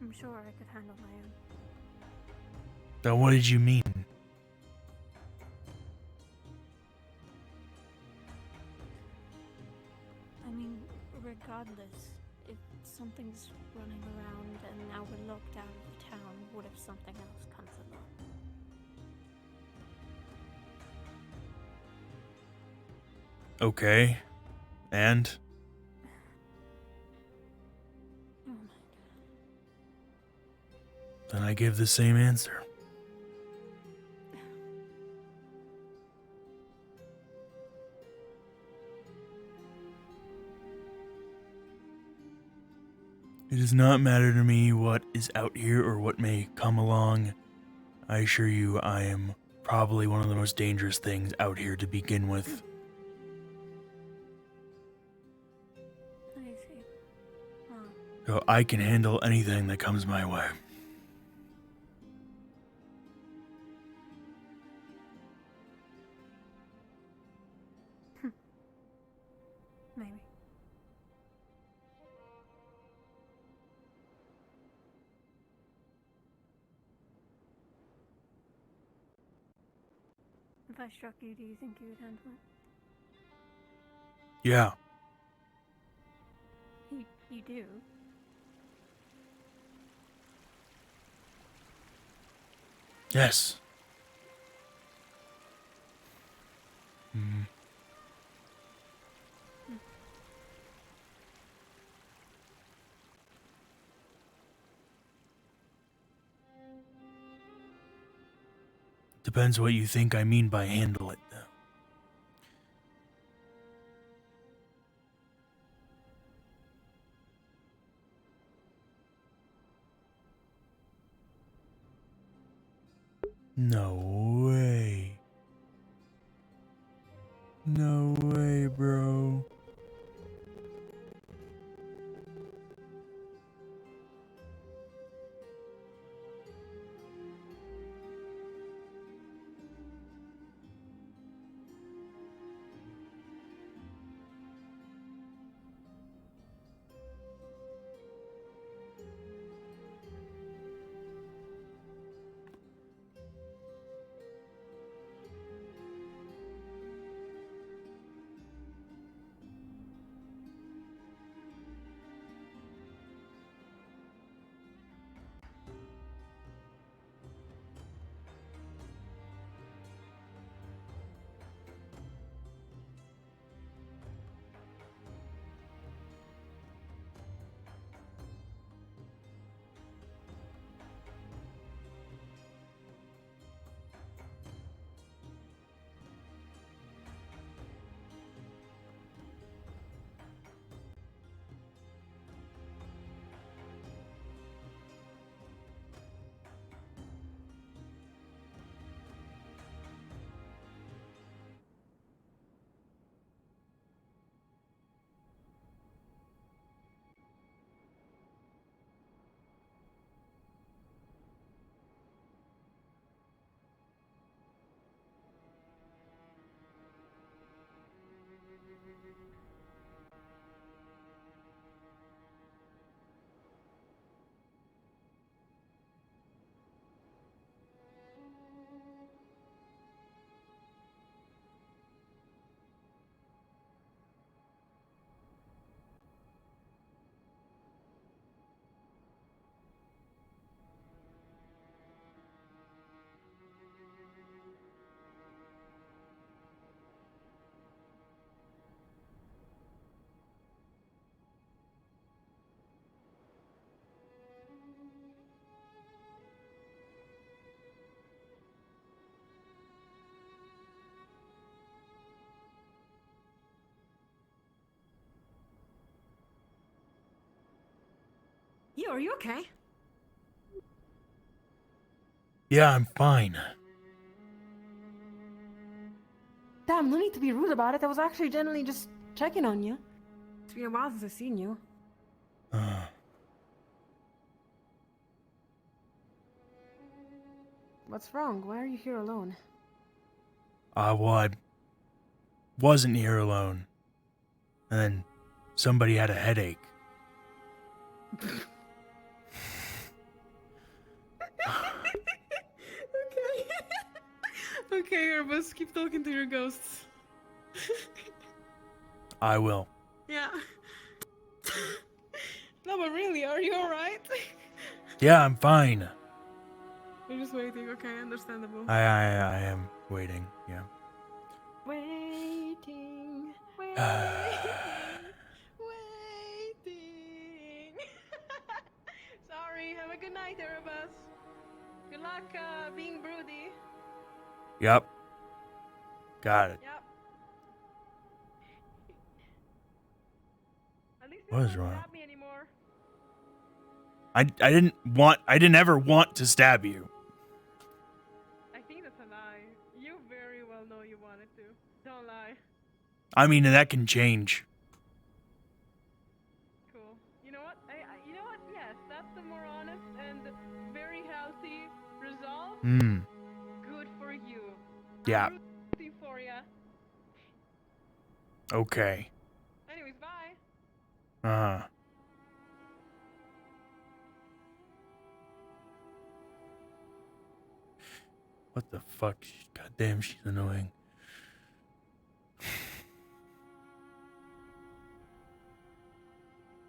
I'm sure I could handle my own. So what did you mean? I mean, regardless, if something's running around and now we're locked out of the town, what if something else comes along? Okay. And? Oh my god. Then I give the same answer. It does not matter to me what is out here or what may come along. I assure you, I am probably one of the most dangerous things out here to begin with. I see. Huh. So I can handle anything that comes my way. Maybe. If I struck you, do you think you would handle it? Yeah. You do? Yes. Mm. Depends what you think I mean by handle it, though. No way. No way, bro. Yo, are you okay? Yeah, I'm fine. Damn, no need to be rude about it. I was actually generally just checking on you. It's been a while since I've seen you. What's wrong? Why are you here alone? Well, I wasn't here alone. And then somebody had a headache. Okay. Okay, Erebos, keep talking to your ghosts. I will. Yeah. No, but really, are you alright? Yeah, I'm fine. You're just waiting, okay, understandable. I am waiting, yeah. Waiting. Sorry, have a good night, Erebos. Good luck being broody. Yep. Got it. Yep. At least What you is don't wrong? stab me anymore. I didn't ever want to stab you. I think that's a lie. You very well know you wanted to. Don't lie. I mean, that can change. Cool. You know what? You know what? Yes, that's the more honest and very healthy resolve. Good for you. Yeah. I'm rooting for ya. Okay. Anyways, bye. What the fuck? God damn, she's annoying.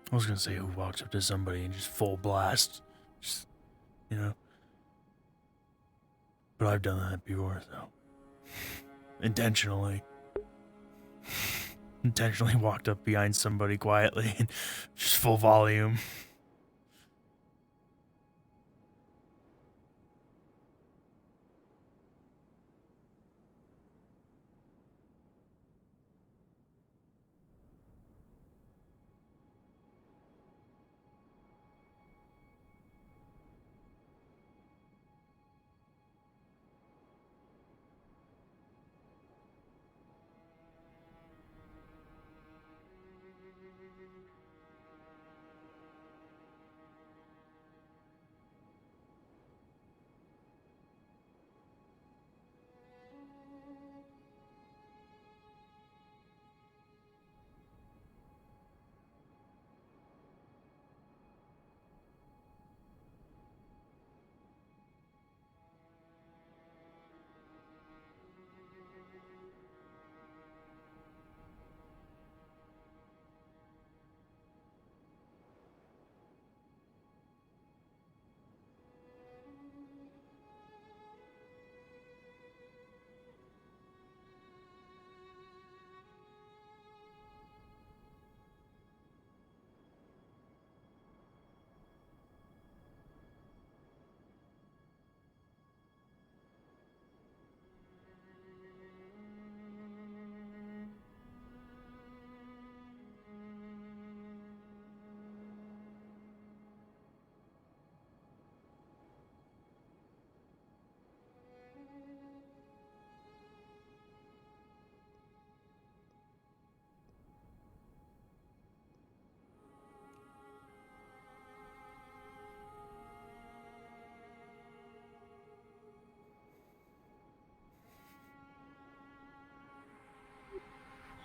I was gonna say who walks up to somebody and just full blast, just, you know. But I've done that before, so intentionally walked up behind somebody quietly and just full volume.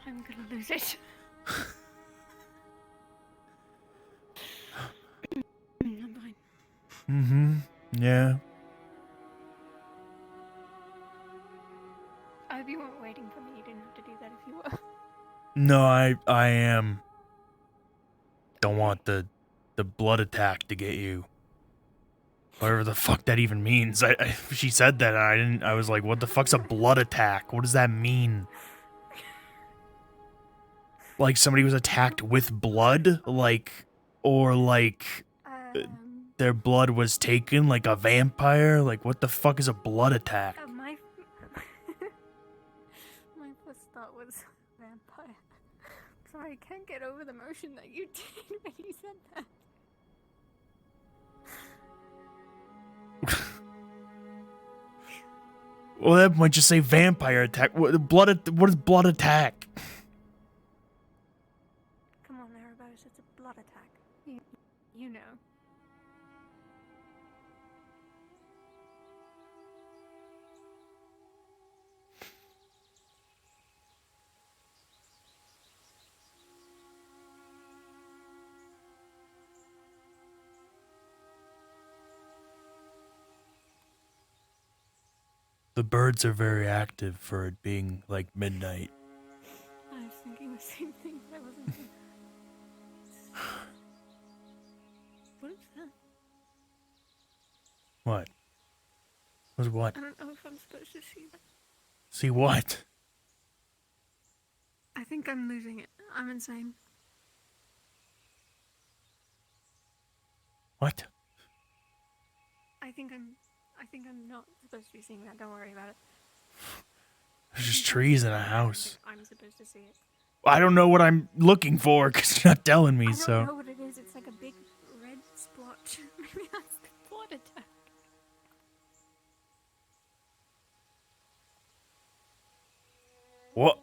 I'm gonna lose it. I'm fine. Mm-hmm. Yeah. I hope you weren't waiting for me. You didn't have to do that if you were. No, I am. Don't want the blood attack to get you. Whatever the fuck that even means. She said that and I was like, what the fuck's a blood attack? What does that mean? Like somebody was attacked with blood? Or their blood was taken like a vampire? Like what the fuck is a blood attack? My first thought was vampire. Sorry, I can't get over the motion that you did when you said that. Well, that might just say vampire attack. What is blood attack? Come on, Erebos, it's a blood attack. You know. The birds are very active for it being like midnight. I was thinking the same thing, but I wasn't. What is that? What? Was what? I don't know if I'm supposed to see that. See what? I think I'm losing it. I'm insane. What? I think I'm not supposed to be seeing that. Don't worry about it. There's just trees in a house. I'm supposed to see it. I don't know what I'm looking for because you're not telling me, so. I don't know what it is. It's like a big red splotch. Maybe that's the blood attack. What?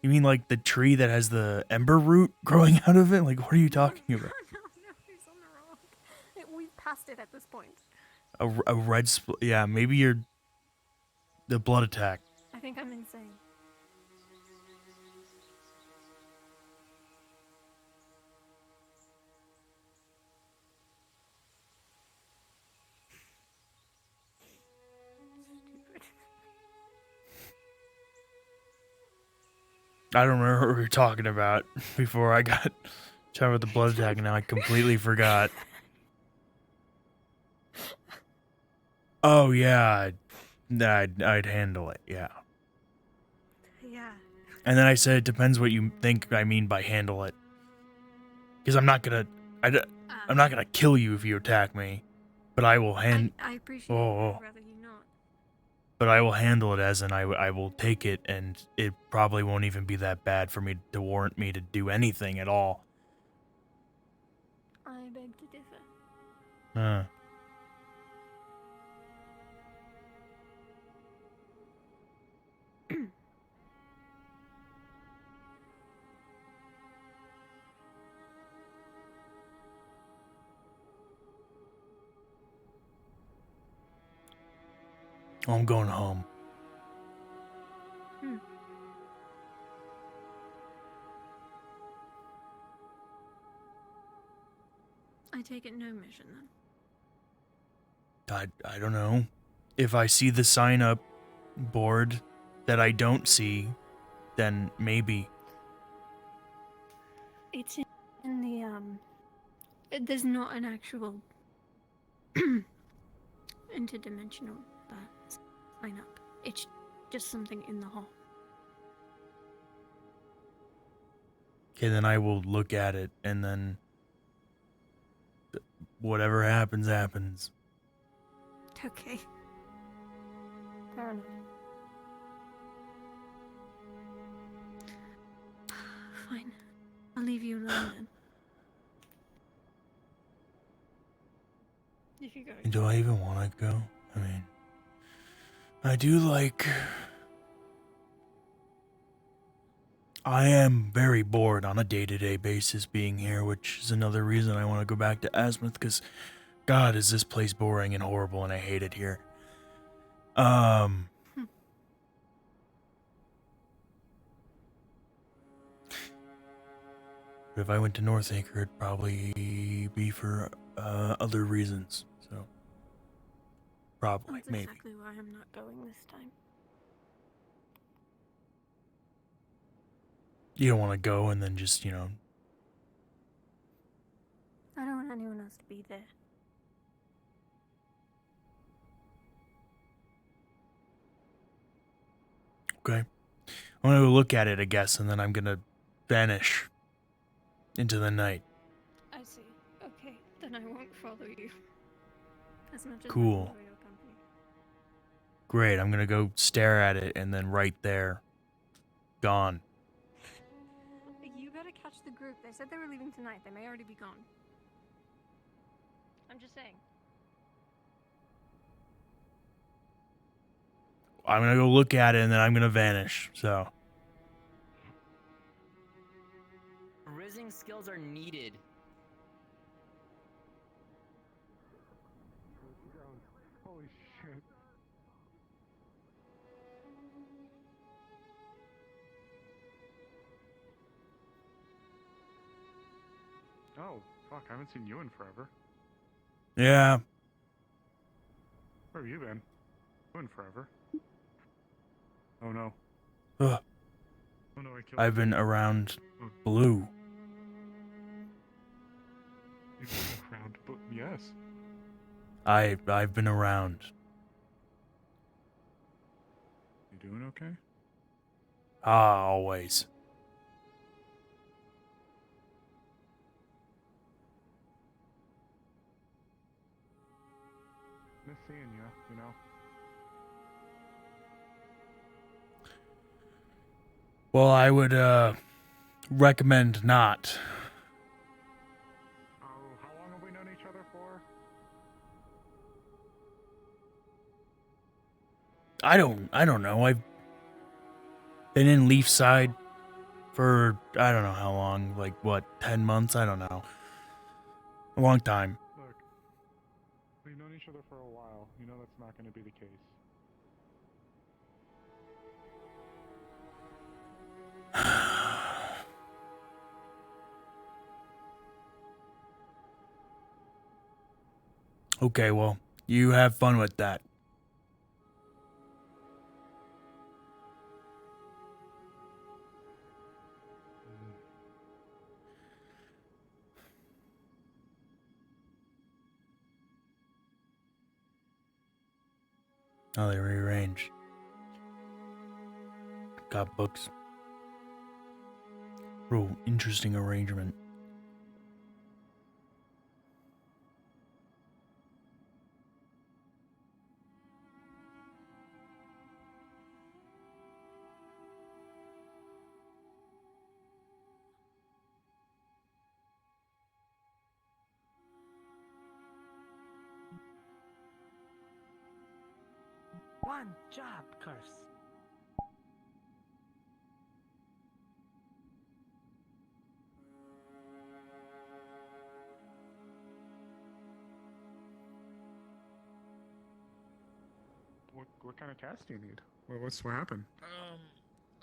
You mean like the tree that has the ember root growing out of it? Like, what are you talking about? No, he's on the wrong. We've passed it at this point. A red yeah, maybe you're the blood attack. I think I'm insane. Stupid. I don't remember what we were talking about before I got Talking about the blood attack, and now I completely forgot. Oh yeah, I'd handle it. Yeah. Yeah. And then I said it depends what you think I mean by handle it. Because I'm not gonna kill you if you attack me, but I will I appreciate it. Oh. I'd rather you not. But I will handle it as in I will take it, and it probably won't even be that bad for me to warrant me to do anything at all. I beg to differ. I'm going home. I take it no mission then. I don't know. If I see the sign up board that I don't see, then maybe. It's in the there's not an actual interdimensional sign up. It's just something in the hall. Okay, then I will look at it, and then whatever happens, happens. Okay. Fair enough. Fine. I'll leave you alone then. If you go. Do I even want to go? I mean, I do like... I am very bored on a day-to-day basis being here, which is another reason I want to go back to Azimuth, because God, is this place boring and horrible, and I hate it here. But if I went to Northacre, it'd probably be for other reasons. So, probably, That's maybe. exactly why I'm not going this time. You don't want to go and then just, I don't want anyone else to be there. Okay. I'm gonna go look at it, I guess, and then I'm gonna vanish into the night. I see. Okay, then I won't follow you. As much as Cool. I enjoy your company. Great, I'm gonna go stare at it, and then right there, gone. You better catch the group. They said they were leaving tonight. They may already be gone. I'm just saying. I'm gonna go look at it, and then I'm gonna vanish, so. Rizzing skills are needed. Holy shit. Oh, fuck, I haven't seen you in forever. Yeah. Where have you been? You in forever. Oh no. Ugh. Oh no, I killed I've been around Blue. You've been around, but yes. I've been around. You doing okay? Always. Miss seeing you know. Well, I would recommend not. Oh, how long have we known each other for? I don't know. I've been in Leafside for I don't know how long, like what, 10 months? I don't know. A long time. Look, we've known each other for a while. You know that's not going to be the case. Okay, well, you have fun with that. Oh, they rearranged. Got books. Real interesting arrangement. One job, curse. What kind of cast do you need? What happened?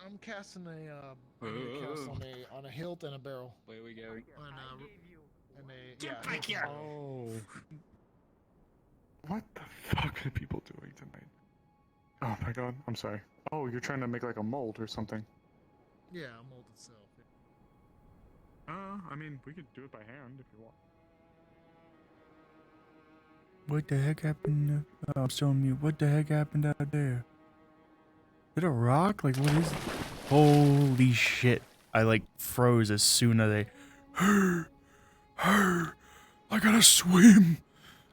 I'm casting I'm gonna cast on a hilt and a barrel. Where are we going? Get back here! Oh. What the fuck are people doing tonight? Oh my god, I'm sorry. Oh, you're trying to make like a mold or something. Yeah, a mold itself. I mean, we could do it by hand if you want. What the heck happened? Oh, I'm still on mute. What the heck happened out there? Is it a rock? Like, what is it? Holy shit. I, like, froze as soon as I gotta swim.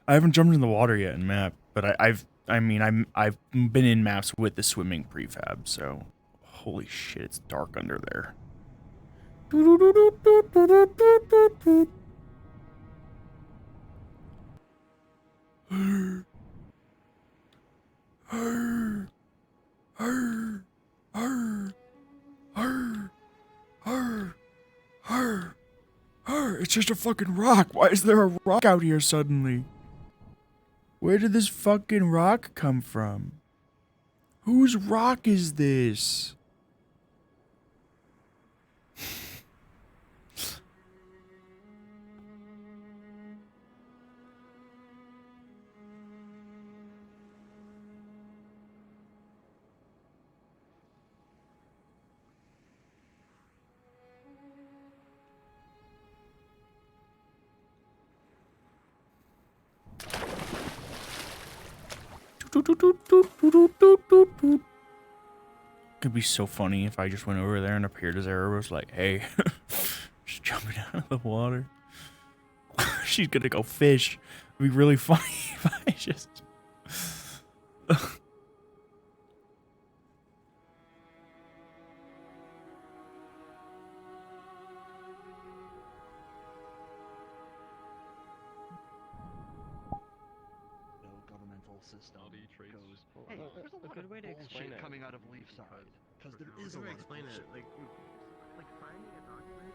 I haven't jumped in the water yet in map, but I've been in maps with the swimming prefab, so holy shit, it's dark under there. It's just a fucking rock. Why is there a rock out here suddenly? Where did this fucking rock come from? Whose rock is this? Could be so funny if I just went over there and appeared as Erebos, like, hey, just jumping out of the water. She's gonna go fish. It'd be really funny if I just. System goes. Hey, there's a good way to explain it coming out of leaf side because there is a way to explain it. Like finding a document.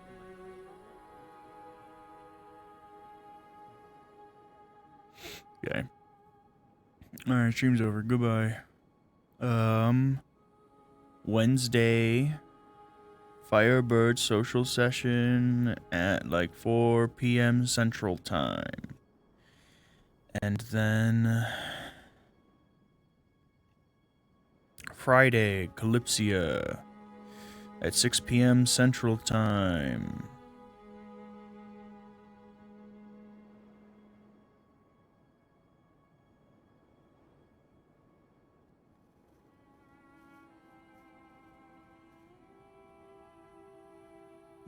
Okay. Alright, stream's over. Goodbye. Wednesday, Firebird social session at like 4 p.m. Central Time. And then Friday, Calypsia at 6 p.m. Central Time.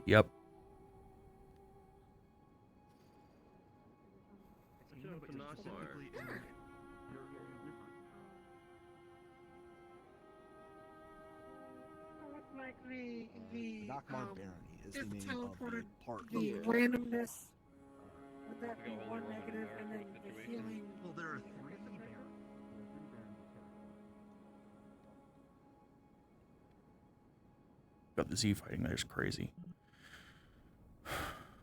Yep. Like the Knockmar Barony is the name of teleported the part. the randomness. Would that be one negative, and then the healing? Well, there are 3 Got the Z fighting there is crazy.